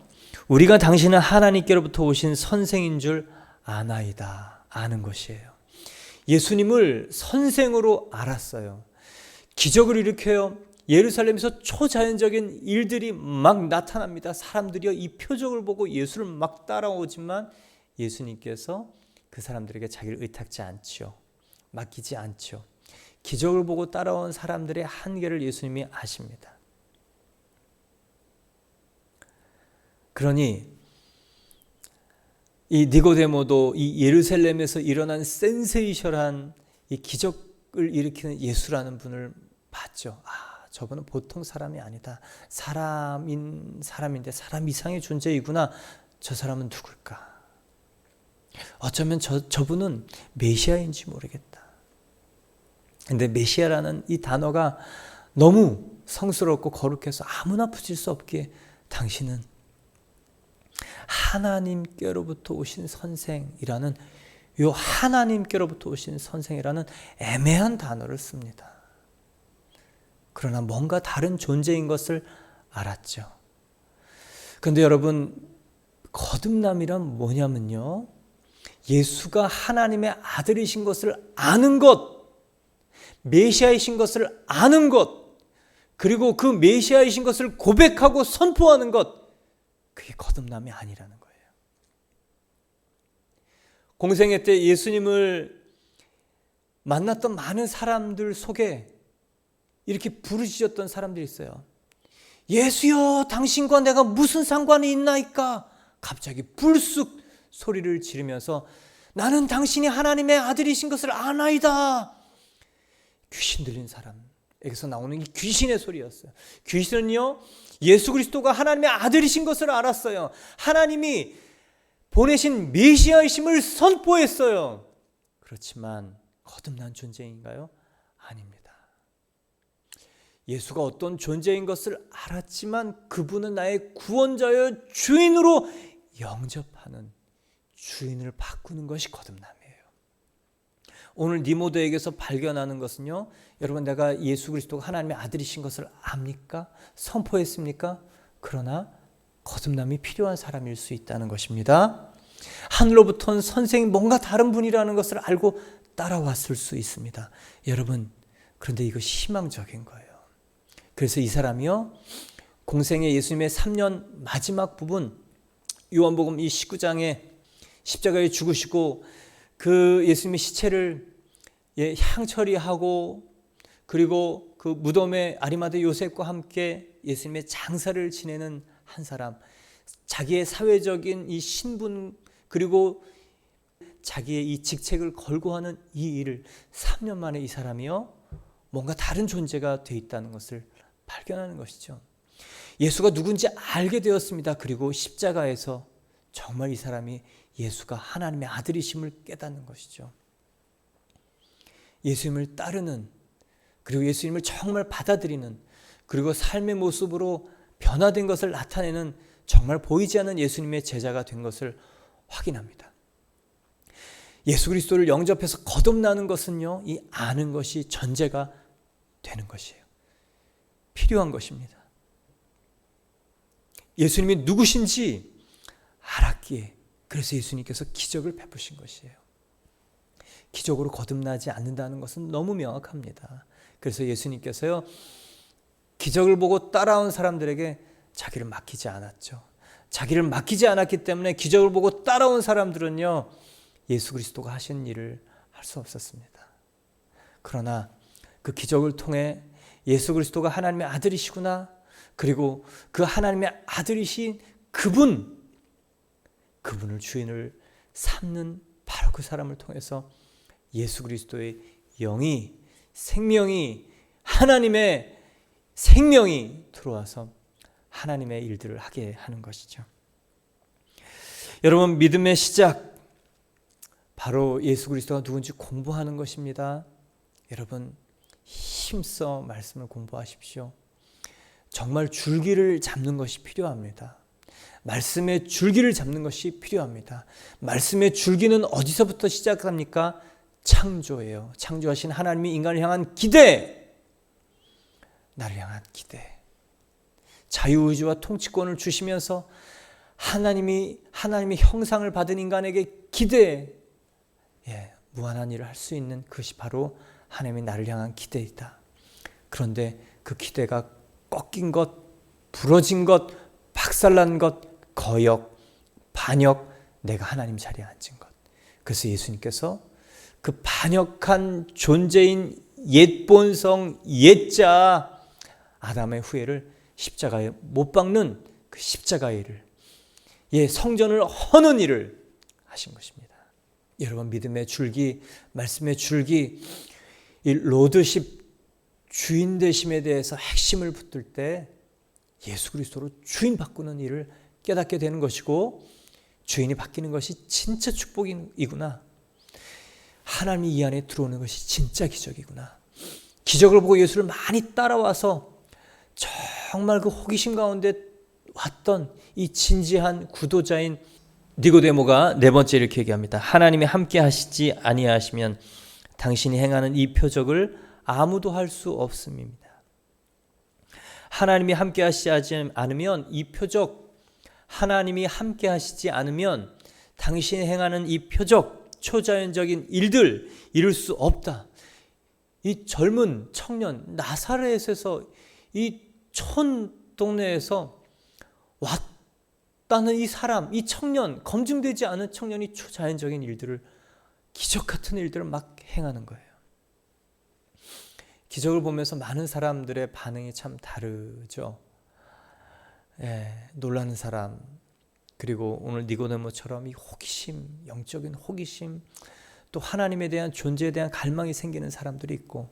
A: 우리가 당신은 하나님께로부터 오신 선생인 줄 아나이다. 아는 것이에요. 예수님을 선생으로 알았어요. 기적을 일으켜요. 예루살렘에서 초자연적인 일들이 막 나타납니다. 사람들이요 이 표적을 보고 예수를 막 따라오지만 예수님께서 그 사람들에게 자기를 의탁지 않죠. 맡기지 않죠. 기적을 보고 따라온 사람들의 한계를 예수님이 아십니다. 그러니 이 니고데모도 이 예루살렘에서 일어난 센세이션한 이 기적을 일으키는 예수라는 분을 봤죠. 저분은 보통 사람이 아니다. 사람인데 사람 이상의 존재이구나. 저 사람은 누굴까? 어쩌면 저분은 메시아인지 모르겠다. 근데 메시아라는 이 단어가 너무 성스럽고 거룩해서 아무나 붙일 수 없기에 당신은 하나님께로부터 오신 선생이라는, 요 하나님께로부터 오신 선생이라는 애매한 단어를 씁니다. 그러나 뭔가 다른 존재인 것을 알았죠. 그런데 여러분, 거듭남이란 뭐냐면요, 예수가 하나님의 아들이신 것을 아는 것, 메시아이신 것을 아는 것, 그리고 그 메시아이신 것을 고백하고 선포하는 것, 그게 거듭남이 아니라는 거예요. 공생애 때 예수님을 만났던 많은 사람들 속에 이렇게 부르짖었던 사람들이 있어요. 예수여, 당신과 내가 무슨 상관이 있나이까? 갑자기 불쑥 소리를 지르면서 나는 당신이 하나님의 아들이신 것을 아나이다. 귀신 들린 사람에게서 나오는 이 귀신의 소리였어요. 귀신은요, 예수 그리스도가 하나님의 아들이신 것을 알았어요. 하나님이 보내신 메시아이심을 선포했어요. 그렇지만 거듭난 존재인가요? 아닙니다. 예수가 어떤 존재인 것을 알았지만 그분은 나의 구원자여 주인으로 영접하는, 주인을 바꾸는 것이 거듭남이에요. 오늘 니모데에게서 발견하는 것은요, 여러분, 내가 예수 그리스도가 하나님의 아들이신 것을 압니까? 선포했습니까? 그러나 거듭남이 필요한 사람일 수 있다는 것입니다. 하늘로부터는 선생이 뭔가 다른 분이라는 것을 알고 따라왔을 수 있습니다. 여러분, 그런데 이것이 희망적인 거예요. 그래서 이 사람이요, 공생의 예수님의 3년 마지막 부분, 요한복음 이 19장에 십자가에 죽으시고 그 예수님의 시체를 향처리하고, 그리고 그 무덤에 아리마대 요셉과 함께 예수님의 장사를 지내는 한 사람, 자기의 사회적인 이 신분, 그리고 자기의 이 직책을 걸고 하는 이 일을 3년 만에 이 사람이요, 뭔가 다른 존재가 돼 있다는 것을 발견하는 것이죠. 예수가 누군지 알게 되었습니다. 그리고 십자가에서 정말 이 사람이 예수가 하나님의 아들이심을 깨닫는 것이죠. 예수님을 따르는, 그리고 예수님을 정말 받아들이는, 그리고 삶의 모습으로 변화된 것을 나타내는 정말 보이지 않는 예수님의 제자가 된 것을 확인합니다. 예수 그리스도를 영접해서 거듭나는 것은요, 이 아는 것이 전제가 되는 것이에요. 필요한 것입니다. 예수님이 누구신지 알았기에, 그래서 예수님께서 기적을 베푸신 것이에요. 기적으로 거듭나지 않는다는 것은 너무 명확합니다. 그래서 예수님께서요, 기적을 보고 따라온 사람들에게 자기를 맡기지 않았죠. 자기를 맡기지 않았기 때문에 기적을 보고 따라온 사람들은요, 예수 그리스도가 하신 일을 할 수 없었습니다. 그러나 그 기적을 통해 예수 그리스도가 하나님의 아들이시구나, 그리고 그 하나님의 아들이신 그분을 주인을 삼는 바로 그 사람을 통해서 예수 그리스도의 영이, 생명이, 하나님의 생명이 들어와서 하나님의 일들을 하게 하는 것이죠. 여러분, 믿음의 시작, 바로 예수 그리스도가 누군지 공부하는 것입니다. 여러분, 힘써 말씀을 공부하십시오. 정말 줄기를 잡는 것이 필요합니다. 말씀의 줄기를 잡는 것이 필요합니다. 말씀의 줄기는 어디서부터 시작합니까? 창조예요. 창조하신 하나님이 인간을 향한 기대, 나를 향한 기대, 자유의지와 통치권을 주시면서 하나님의 형상을 받은 인간에게 기대, 무한한 일을 할 수 있는 그것이 바로 하나님이 나를 향한 기대이다. 그런데 그 기대가 꺾인 것, 부러진 것, 박살난 것, 거역, 반역, 내가 하나님 자리에 앉은 것. 그래서 예수님께서 그 반역한 존재인 옛 본성, 옛자 아담의 후예를 십자가에 못 박는 그 십자가의 일을, 성전을 허는 일을 하신 것입니다. 여러분, 믿음의 줄기, 말씀의 줄기, 이 로드십, 주인 되심에 대해서 핵심을 붙들 때 예수 그리스도로 주인 바꾸는 일을 깨닫게 되는 것이고, 주인이 바뀌는 것이 진짜 축복이구나, 하나님이 이 안에 들어오는 것이 진짜 기적이구나, 기적을 보고 예수를 많이 따라와서 정말 그 호기심 가운데 왔던 이 진지한 구도자인 니고데모가 네 번째 이렇게 얘기합니다. 하나님이 함께 하시지 아니하시면 당신이 행하는 이 표적을 아무도 할 수 없음입니다. 하나님이 함께 하시지 않으면 이 표적, 하나님이 함께 하시지 않으면 당신이 행하는 이 표적, 초자연적인 일들 이룰 수 없다. 이 젊은 청년 나사렛에서 이 촌 동네에서 왔다는 이 사람, 이 청년, 검증되지 않은 청년이 초자연적인 일들을, 기적 같은 일들을 막 행하는 거예요. 기적을 보면서 많은 사람들의 반응이 참 다르죠. 놀라는 사람, 그리고 오늘 니고데모처럼 이 호기심, 영적인 호기심, 또 하나님에 대한 존재에 대한 갈망이 생기는 사람들이 있고,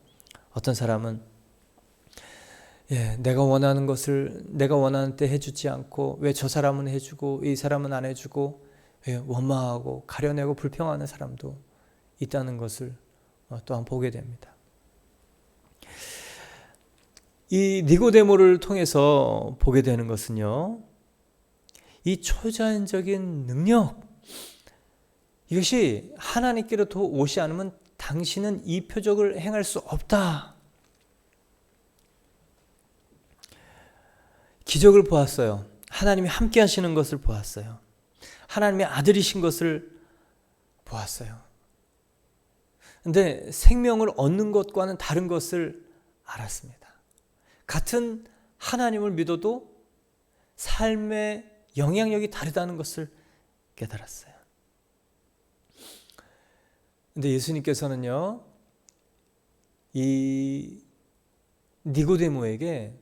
A: 어떤 사람은 내가 원하는 것을 내가 원하는 때 해주지 않고 왜 저 사람은 해주고 이 사람은 안 해주고 원망하고 가려내고 불평하는 사람도 있다는 것을 또한 보게 됩니다. 이 니고데모를 통해서 보게 되는 것은요, 이 초자연적인 능력, 이것이 하나님께로부터 오지 않으면 당신은 이 표적을 행할 수 없다. 기적을 보았어요. 하나님이 함께 하시는 것을 보았어요. 하나님의 아들이신 것을 보았어요. 그런데 생명을 얻는 것과는 다른 것을 알았습니다. 같은 하나님을 믿어도 삶의 영향력이 다르다는 것을 깨달았어요. 그런데 예수님께서는요, 이 니고데모에게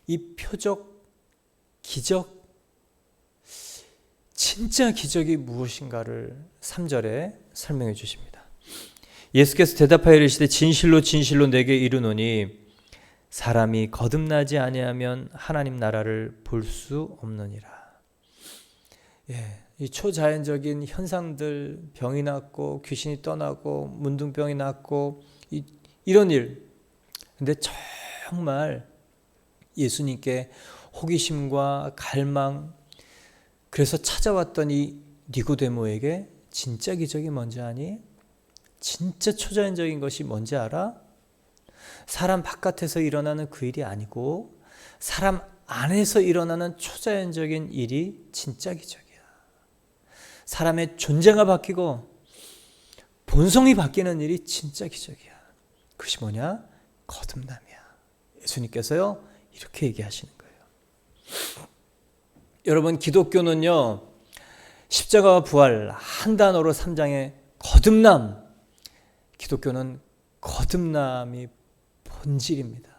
A: 이 표적, 기적, 진짜 기적이 무엇인가를 3절에 설명해 주십니다. 예수께서 대답하여 이르시되 진실로 진실로 내게 이르노니 사람이 거듭나지 아니하면 하나님 나라를 볼 수 없느니라. 이 초자연적인 현상들, 병이 낫고 귀신이 떠나고 문둥병이 낫고 이런 일, 근데 정말 예수님께 호기심과 갈망, 그래서 찾아왔던 이 니고데모에게 진짜 기적이 뭔지 아니? 진짜 초자연적인 것이 뭔지 알아? 사람 바깥에서 일어나는 그 일이 아니고 사람 안에서 일어나는 초자연적인 일이 진짜 기적이야. 사람의 존재가 바뀌고 본성이 바뀌는 일이 진짜 기적이야. 그것이 뭐냐? 거듭남이야. 예수님께서요, 이렇게 얘기하시는 거예요. 여러분, 기독교는요, 십자가와 부활 한 단어로 3장에 거듭남, 기독교는 거듭남이 본질입니다.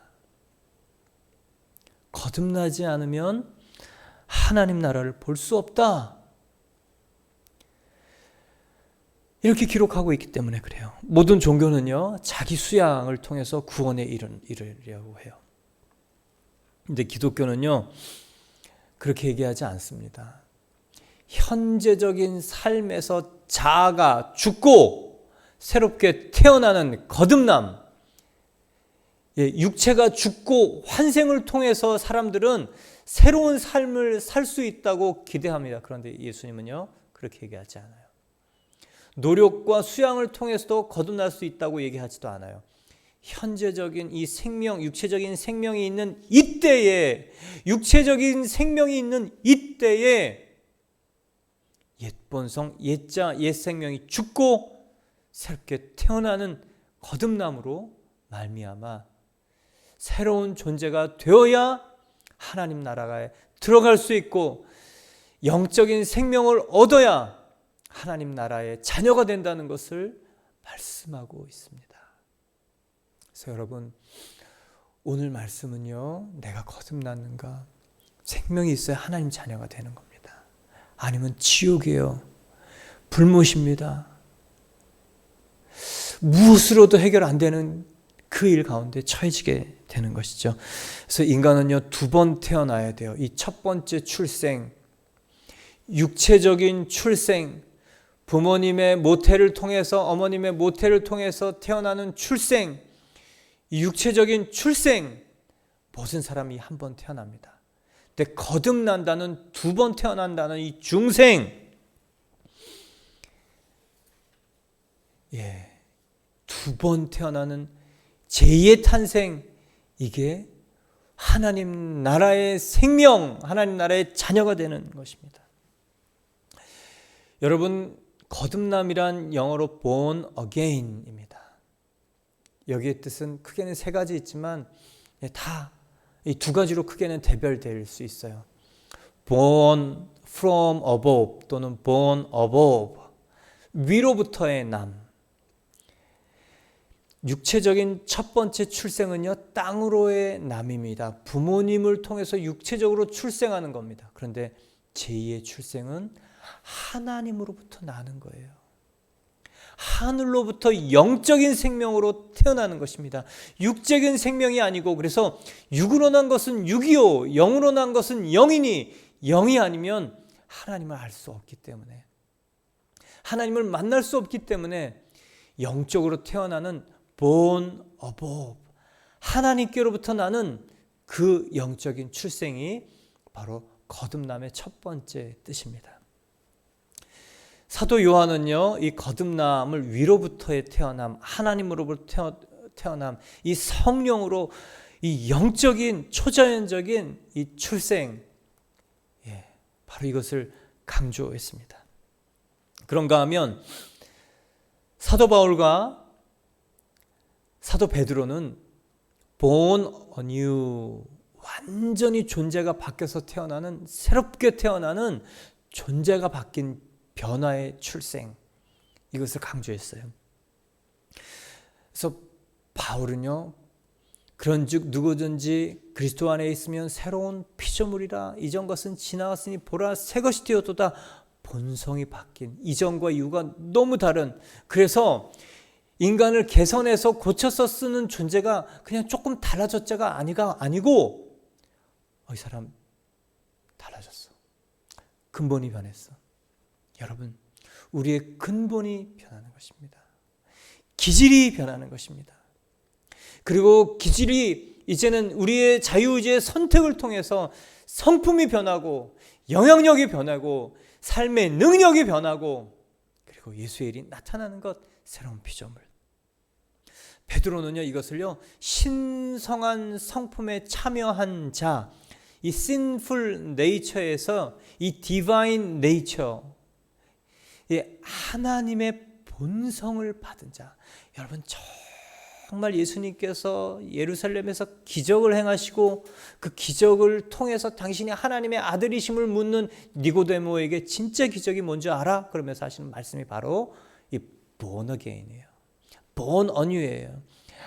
A: 거듭나지 않으면 하나님 나라를 볼 수 없다. 이렇게 기록하고 있기 때문에 그래요. 모든 종교는요, 자기 수양을 통해서 구원에 이르려고 해요. 근데 기독교는요, 그렇게 얘기하지 않습니다. 현재적인 삶에서 자아가 죽고 새롭게 태어나는 거듭남, 육체가 죽고 환생을 통해서 사람들은 새로운 삶을 살 수 있다고 기대합니다. 그런데 예수님은요, 그렇게 얘기하지 않아요. 노력과 수양을 통해서도 거듭날 수 있다고 얘기하지도 않아요. 현재적인 이 생명, 육체적인 생명이 있는 이때에, 육체적인 생명이 있는 이때에 옛 본성, 옛자, 옛 생명이 죽고 새롭게 태어나는 거듭남으로 말미암아 새로운 존재가 되어야 하나님 나라에 들어갈 수 있고 영적인 생명을 얻어야 하나님 나라의 자녀가 된다는 것을 말씀하고 있습니다. 그래서 여러분, 오늘 말씀은요, 내가 거듭났는가? 생명이 있어야 하나님 자녀가 되는 겁니다. 아니면 지옥이에요. 불못입니다. 무엇으로도 해결 안 되는 그 일 가운데 처해지게 되는 것이죠. 그래서 인간은요, 2번 태어나야 돼요. 이 첫 번째 출생, 육체적인 출생, 부모님의 모태를 통해서, 어머님의 모태를 통해서 태어나는 출생, 이 육체적인 출생, 모든 사람이 한 번 태어납니다. 근데 거듭난다는, 2번 태어난다는 이 중생, 2번 태어나는 제2의 탄생, 이게 하나님 나라의 생명, 하나님 나라의 자녀가 되는 것입니다. 여러분, 거듭남이란 영어로 born again입니다. 여기의 뜻은 크게는 세 가지 있지만 다 이 두 가지로 크게는 대별될 수 있어요. born from above 또는 born above, 위로부터의 남. 육체적인 첫 번째 출생은요, 땅으로의 남입니다. 부모님을 통해서 육체적으로 출생하는 겁니다. 그런데 제2의 출생은 하나님으로부터 나는 거예요. 하늘로부터 영적인 생명으로 태어나는 것입니다. 육적인 생명이 아니고, 그래서 육으로 난 것은 육이요, 영으로 난 것은 영이니, 영이 아니면 하나님을 알 수 없기 때문에, 하나님을 만날 수 없기 때문에 영적으로 태어나는 born above, 하나님께로부터 나는 그 영적인 출생이 바로 거듭남의 첫 번째 뜻입니다. 사도 요한은요, 이 거듭남을 위로부터의 태어남, 하나님으로부터 태어남, 이 성령으로 이 영적인 초자연적인 이 출생, 바로 이것을 강조했습니다. 그런가 하면 사도 바울과 사도 베드로는 born anew, 완전히 존재가 바뀌어서 태어나는, 새롭게 태어나는 존재가 바뀐 변화의 출생, 이것을 강조했어요. 그래서 바울은요, 그런즉 누구든지 그리스도 안에 있으면 새로운 피조물이라, 이전 것은 지나갔으니 보라 새 것이 되었도다. 본성이 바뀐, 이전과 이후가 너무 다른, 그래서 인간을 개선해서 고쳐서 쓰는 존재가 그냥 조금 달라졌자가 아니고 이 사람 달라졌어, 근본이 변했어. 여러분, 우리의 근본이 변하는 것입니다. 기질이 변하는 것입니다. 그리고 기질이 이제는 우리의 자유의지의 선택을 통해서 성품이 변하고, 영향력이 변하고, 삶의 능력이 변하고, 그리고 예수의 일이 나타나는 것, 새로운 피조물. 베드로는요, 이것을요, 신성한 성품에 참여한 자, 이 sinful nature에서 이 divine nature, 하나님의 본성을 받은 자. 여러분, 정말 예수님께서 예루살렘에서 기적을 행하시고 그 기적을 통해서 당신이 하나님의 아들이심을 묻는 니고데모에게 진짜 기적이 뭔지 알아? 그러면서 하시는 말씀이 바로 이 born again이에요. born anew예요.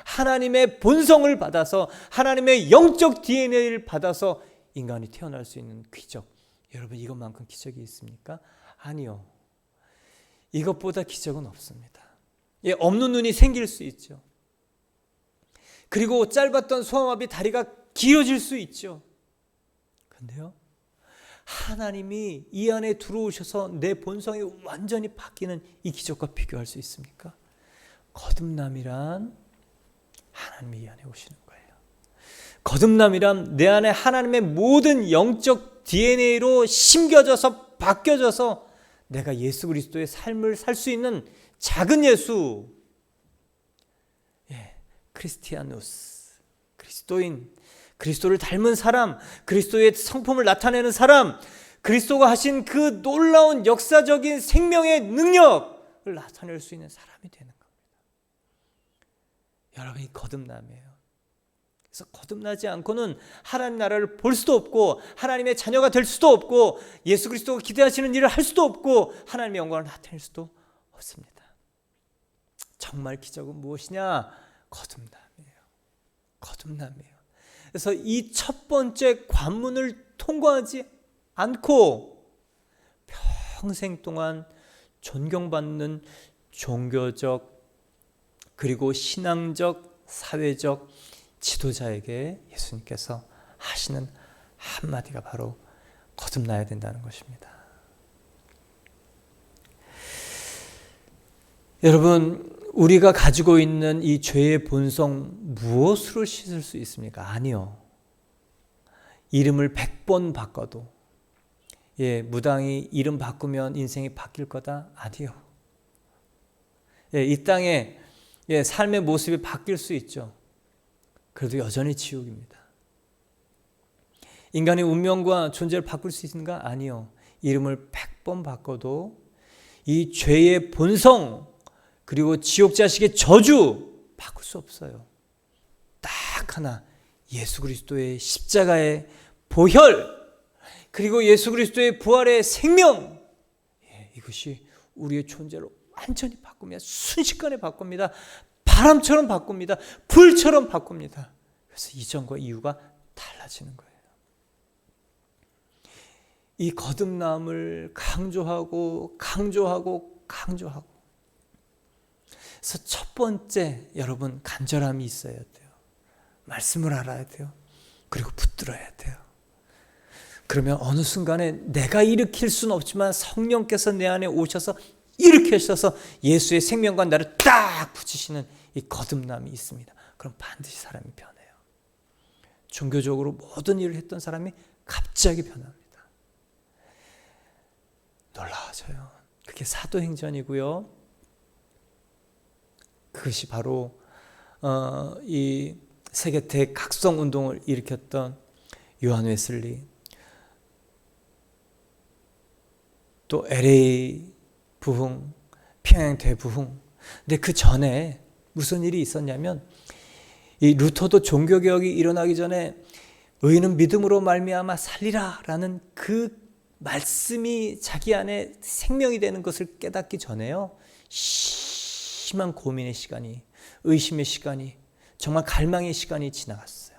A: 하나님의 본성을 받아서, 하나님의 영적 DNA를 받아서 인간이 태어날 수 있는 기적. 여러분, 이것만큼 기적이 있습니까? 아니요. 이것보다 기적은 없습니다. 없는 눈이 생길 수 있죠. 그리고 짧았던 소아마비 다리가 길어질 수 있죠. 그런데요, 하나님이 이 안에 들어오셔서 내 본성이 완전히 바뀌는 이 기적과 비교할 수 있습니까? 거듭남이란 하나님이 이 안에 오시는 거예요. 거듭남이란 내 안에 하나님의 모든 영적 DNA로 심겨져서 바뀌어져서 내가 예수 그리스도의 삶을 살 수 있는 작은 예수, 크리스티아누스, 그리스도인, 그리스도를 닮은 사람, 그리스도의 성품을 나타내는 사람, 그리스도가 하신 그 놀라운 역사적인 생명의 능력을 나타낼 수 있는 사람이 되는 겁니다. 여러분이 거듭남이에요. 그래서 거듭나지 않고는 하나님 나라를 볼 수도 없고, 하나님의 자녀가 될 수도 없고, 예수 그리스도가 기대하시는 일을 할 수도 없고, 하나님의 영광을 나타낼 수도 없습니다. 정말 기적은 무엇이냐? 거듭남이에요. 거듭남이에요. 그래서 이 첫 번째 관문을 통과하지 않고 평생 동안 존경받는 종교적 그리고 신앙적, 사회적 지도자에게 예수님께서 하시는 한마디가 바로 거듭나야 된다는 것입니다. 여러분, 우리가 가지고 있는 이 죄의 본성 무엇으로 씻을 수 있습니까? 아니요. 이름을 100번 바꿔도, 무당이 이름 바꾸면 인생이 바뀔 거다? 아니요. 이 땅에 삶의 모습이 바뀔 수 있죠. 그래도 여전히 지옥입니다. 인간의 운명과 존재를 바꿀 수 있는가? 아니요. 이름을 100번 바꿔도 이 죄의 본성 그리고 지옥 자식의 저주 바꿀 수 없어요. 딱 하나, 예수 그리스도의 십자가의 보혈 그리고 예수 그리스도의 부활의 생명, 이것이 우리의 존재를 완전히 바꿉니다. 순식간에 바꿉니다. 바람처럼 바꿉니다. 불처럼 바꿉니다. 그래서 이전과 이후가 달라지는 거예요. 이 거듭남을 강조하고 그래서 첫 번째, 여러분, 간절함이 있어야 돼요. 말씀을 알아야 돼요. 그리고 붙들어야 돼요. 그러면 어느 순간에 내가 일으킬 수는 없지만 성령께서 내 안에 오셔서 일으키셔서 예수의 생명과 나를 딱 붙이시는 이 거듭남이 있습니다. 그럼 반드시 사람이 변해요. 종교적으로 모든 일을 했던 사람이 갑자기 변합니다. 놀라워져요. 그게 사도행전이고요. 그것이 바로 이 세계 대각성 운동을 일으켰던 요한 웨슬리, 또 LA 부흥, 평양 대부흥. 근데 그 전에 무슨 일이 있었냐면, 이 루터도 종교개혁이 일어나기 전에 의인은 믿음으로 말미암아 살리라라는 그 말씀이 자기 안에 생명이 되는 것을 깨닫기 전에요, 심한 고민의 시간이, 의심의 시간이, 정말 갈망의 시간이 지나갔어요.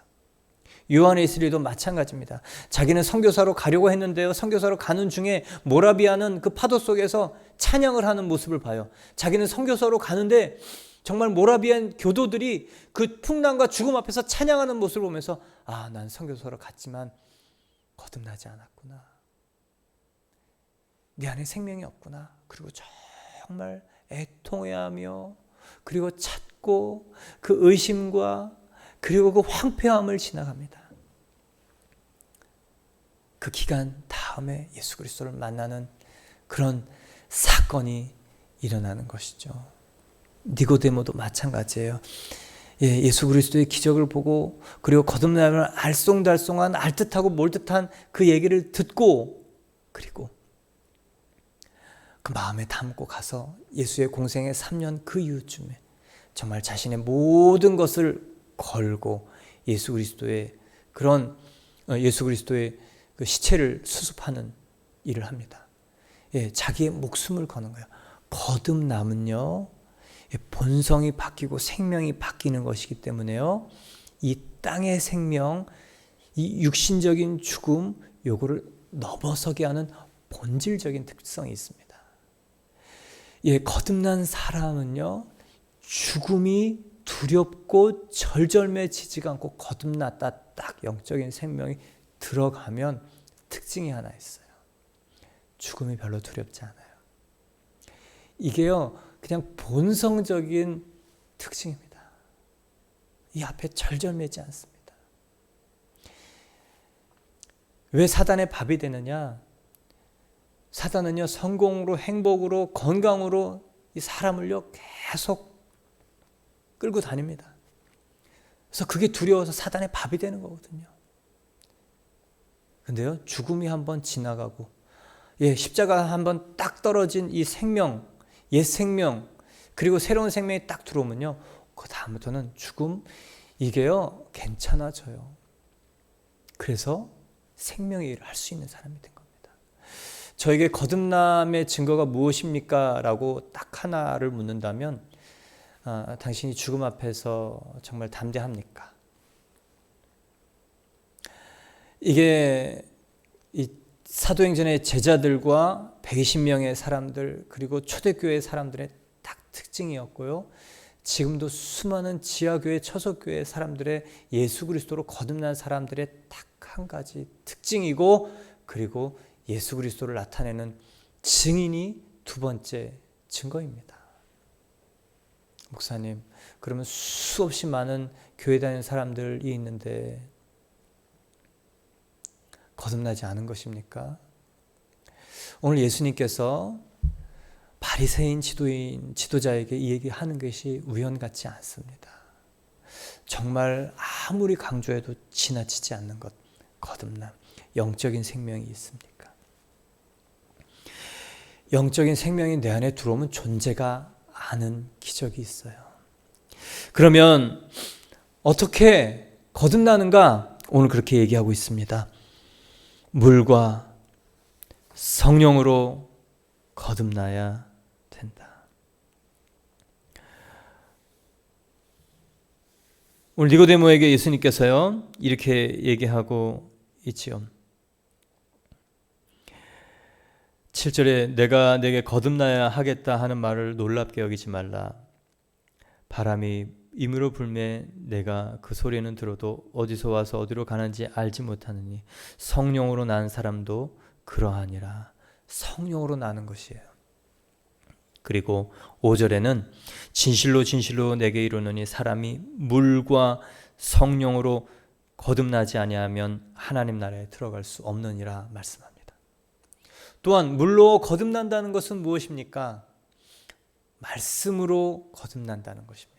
A: 요한 웨슬리도 마찬가지입니다. 자기는 선교사로 가려고 했는데요, 선교사로 가는 중에 모라비아는 그 파도 속에서 찬양을 하는 모습을 봐요. 자기는 선교사로 가는데 정말 모라비안 교도들이 그 풍랑과 죽음 앞에서 찬양하는 모습을 보면서, 아, 난 선교사로 갔지만 거듭나지 않았구나. 내 안에 생명이 없구나. 그리고 정말 애통해하며, 그리고 찾고, 그 의심과 그리고 그 황폐함을 지나갑니다. 그 기간 다음에 예수 그리스도를 만나는 그런 사건이 일어나는 것이죠. 니고데모도 마찬가지예요. 예수 그리스도의 기적을 보고, 그리고 거듭남을 알쏭달쏭한, 알듯하고 몰듯한 그 얘기를 듣고, 그리고 그 마음에 담고 가서 예수의 공생의 3년 그 이후쯤에 정말 자신의 모든 것을 걸고 예수 그리스도의 그 시체를 수습하는 일을 합니다. 자기의 목숨을 거는 거예요. 거듭남은요, 본성이 바뀌고 생명이 바뀌는 것이기 때문에요, 이 땅의 생명, 이 육신적인 죽음, 요거를 넘어서게 하는 본질적인 특성이 있습니다. 거듭난 사람은요, 죽음이 두렵고 절절매지지가 않고 거듭났다, 딱 영적인 생명이 들어가면 특징이 하나 있어요. 죽음이 별로 두렵지 않아요. 이게요, 그냥 본성적인 특징입니다. 이 앞에 절절매지 않습니다. 왜 사단의 밥이 되느냐? 사단은요, 성공으로, 행복으로, 건강으로 이 사람을요 계속 끌고 다닙니다. 그래서 그게 두려워서 사단의 밥이 되는 거거든요. 근데요, 죽음이 한번 지나가고, 십자가 한번 딱 떨어진 이 생명, 옛 생명, 그리고 새로운 생명이 딱 들어오면요, 그 다음부터는 죽음, 이게요 괜찮아져요. 그래서 생명의 일을 할 수 있는 사람이 된 겁니다. 저에게 거듭남의 증거가 무엇입니까? 라고 딱 하나를 묻는다면, 당신이 죽음 앞에서 정말 담대합니까? 이게 이 사도행전의 제자들과 120명의 사람들, 그리고 초대교회 사람들의 딱 특징이었고요. 지금도 수많은 지하교회, 처소교회 사람들의 예수 그리스도로 거듭난 사람들의 딱 한 가지 특징이고, 그리고 예수 그리스도를 나타내는 증인이 두 번째 증거입니다. 목사님, 그러면 수없이 많은 교회 다니는 사람들이 있는데 거듭나지 않은 것입니까? 오늘 예수님께서 바리새인 지도자에게 이 얘기하는 것이 우연 같지 않습니다. 정말 아무리 강조해도 지나치지 않는 것, 거듭남. 영적인 생명이 있습니까? 영적인 생명이 내 안에 들어오면 존재가 아는 기적이 있어요. 그러면 어떻게 거듭나는가? 오늘 그렇게 얘기하고 있습니다. 물과 성령으로 거듭나야 된다. 오늘 니고데모에게 예수님께서요 이렇게 얘기하고 있지요. 7절에 내가 내게 거듭나야 하겠다 하는 말을 놀랍게 여기지 말라. 바람이 임으로 불매 내가 그 소리는 들어도 어디서 와서 어디로 가는지 알지 못하느니 성령으로 난 사람도 그러하니라. 성령으로 나는 것이에요. 그리고 5절에는 진실로 진실로 내게 이르노니 사람이 물과 성령으로 거듭나지 아니하면 하나님 나라에 들어갈 수 없느니라 말씀합니다. 또한 물로 거듭난다는 것은 무엇입니까? 말씀으로 거듭난다는 것입니다.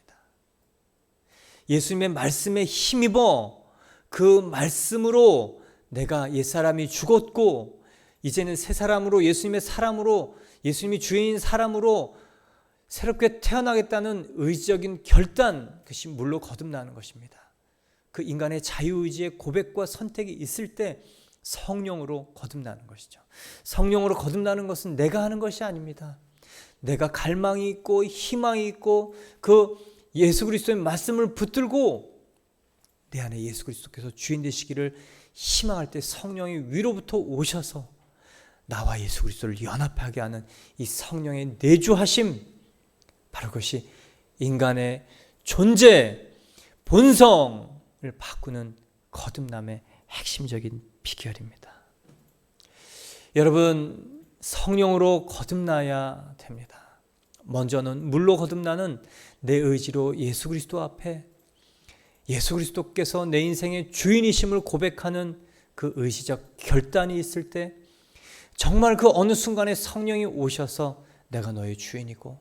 A: 예수님의 말씀에 힘입어 그 말씀으로 내가 옛사람이 죽었고 이제는 새 사람으로 예수님의 사람으로 예수님이 주인 사람으로 새롭게 태어나겠다는 의지적인 결단, 그것이 물로 거듭나는 것입니다. 그 인간의 자유의지의 고백과 선택이 있을 때 성령으로 거듭나는 것이죠. 성령으로 거듭나는 것은 내가 하는 것이 아닙니다. 내가 갈망이 있고 희망이 있고 그 예수 그리스도의 말씀을 붙들고 내 안에 예수 그리스도께서 주인 되시기를 희망할 때 성령이 위로부터 오셔서 나와 예수 그리스도를 연합하게 하는 이 성령의 내주하심, 바로 그것이 인간의 존재, 본성을 바꾸는 거듭남의 핵심적인 비결입니다. 여러분, 성령으로 거듭나야 됩니다. 먼저는 물로 거듭나는 내 의지로 예수 그리스도 앞에 예수 그리스도께서 내 인생의 주인이심을 고백하는 그 의지적 결단이 있을 때 정말 그 어느 순간에 성령이 오셔서 내가 너의 주인이고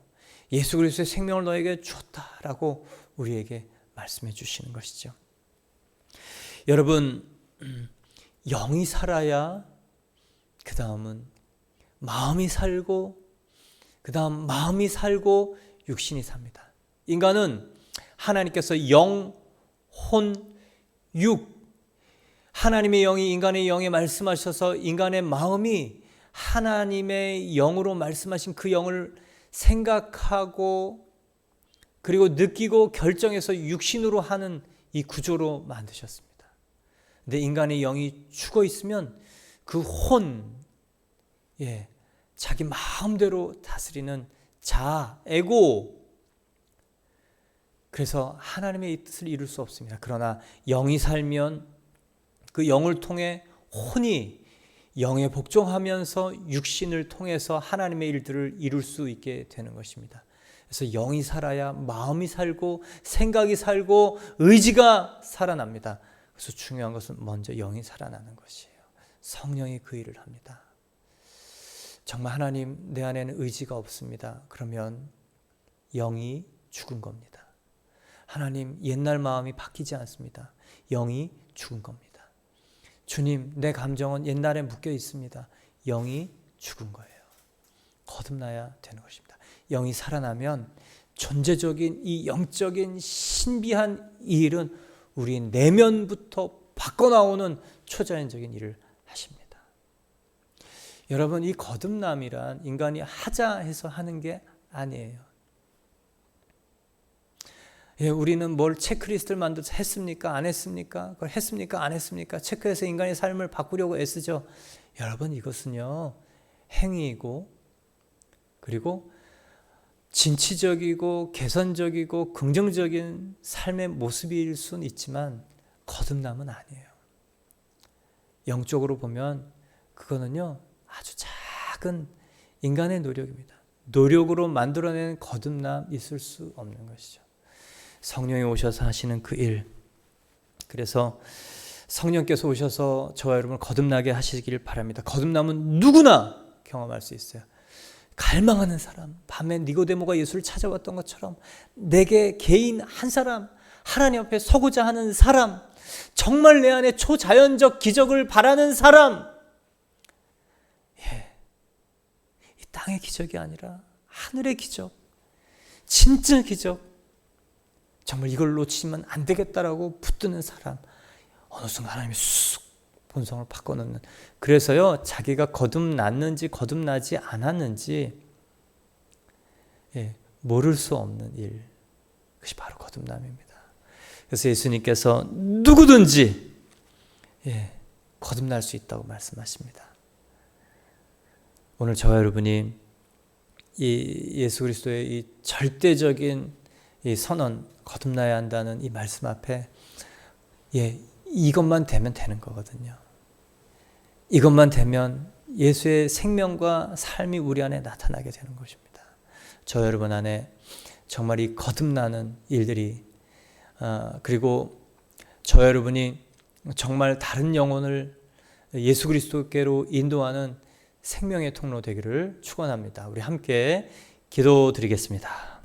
A: 예수 그리스도의 생명을 너에게 줬다라고 우리에게 말씀해 주시는 것이죠. 여러분, 영이 살아야 그 다음은 마음이 살고 그 다음 마음이 살고 육신이 삽니다. 인간은 하나님께서 영, 혼, 육, 하나님의 영이 인간의 영에 말씀하셔서 인간의 마음이 하나님의 영으로 말씀하신 그 영을 생각하고 그리고 느끼고 결정해서 육신으로 하는 이 구조로 만드셨습니다. 근데 인간의 영이 죽어 있으면 그 혼, 자기 마음대로 다스리는 자아, 에고, 그래서 하나님의 뜻을 이룰 수 없습니다. 그러나 영이 살면 그 영을 통해 혼이 영에 복종하면서 육신을 통해서 하나님의 일들을 이룰 수 있게 되는 것입니다. 그래서 영이 살아야 마음이 살고 생각이 살고 의지가 살아납니다. 그래서 중요한 것은 먼저 영이 살아나는 것이에요. 성령이 그 일을 합니다. 정말 하나님, 내 안에는 의지가 없습니다. 그러면 영이 죽은 겁니다. 하나님, 옛날 마음이 바뀌지 않습니다. 영이 죽은 겁니다. 주님, 내 감정은 옛날에 묶여 있습니다. 영이 죽은 거예요. 거듭나야 되는 것입니다. 영이 살아나면 존재적인 이 영적인 신비한 이 일은 우리 내면부터 바꿔나오는 초자연적인 일을 하십니다. 여러분, 이 거듭남이란 인간이 하자 해서 하는 게 아니에요. 우리는 뭘 체크리스트를 만들어서 했습니까? 안 했습니까? 그걸 했습니까? 안 했습니까? 체크해서 인간의 삶을 바꾸려고 애쓰죠. 여러분, 이것은요, 행위이고 그리고 진취적이고 개선적이고 긍정적인 삶의 모습일 수는 있지만 거듭남은 아니에요. 영적으로 보면 그거는요, 아주 작은 인간의 노력입니다. 노력으로 만들어낸 거듭남 있을 수 없는 것이죠. 성령이 오셔서 하시는 그 일, 그래서 성령께서 오셔서 저와 여러분을 거듭나게 하시길 바랍니다. 거듭남은 누구나 경험할 수 있어요. 갈망하는 사람, 밤에 니고데모가 예수를 찾아왔던 것처럼 내게 개인 한 사람, 하나님 앞에 서고자 하는 사람, 정말 내 안에 초자연적 기적을 바라는 사람, 이 땅의 기적이 아니라 하늘의 기적, 진짜 기적, 정말 이걸 놓치면 안 되겠다라고 붙드는 사람, 어느 순간 하나님이 쑥 본성을 바꿔놓는, 그래서요 자기가 거듭났는지 거듭나지 않았는지 모를 수 없는 일, 그것이 바로 거듭남입니다. 그래서 예수님께서 누구든지 거듭날 수 있다고 말씀하십니다. 오늘 저와 여러분이 이 예수 그리스도의 이 절대적인 이 선언, 거듭나야 한다는 이 말씀 앞에 이것만 되면 되는 거거든요. 이것만 되면 예수의 생명과 삶이 우리 안에 나타나게 되는 것입니다. 저 여러분 안에 정말 이 거듭나는 일들이, 그리고 저 여러분이 정말 다른 영혼을 예수 그리스도께로 인도하는 생명의 통로 되기를 축원합니다. 우리 함께 기도드리겠습니다.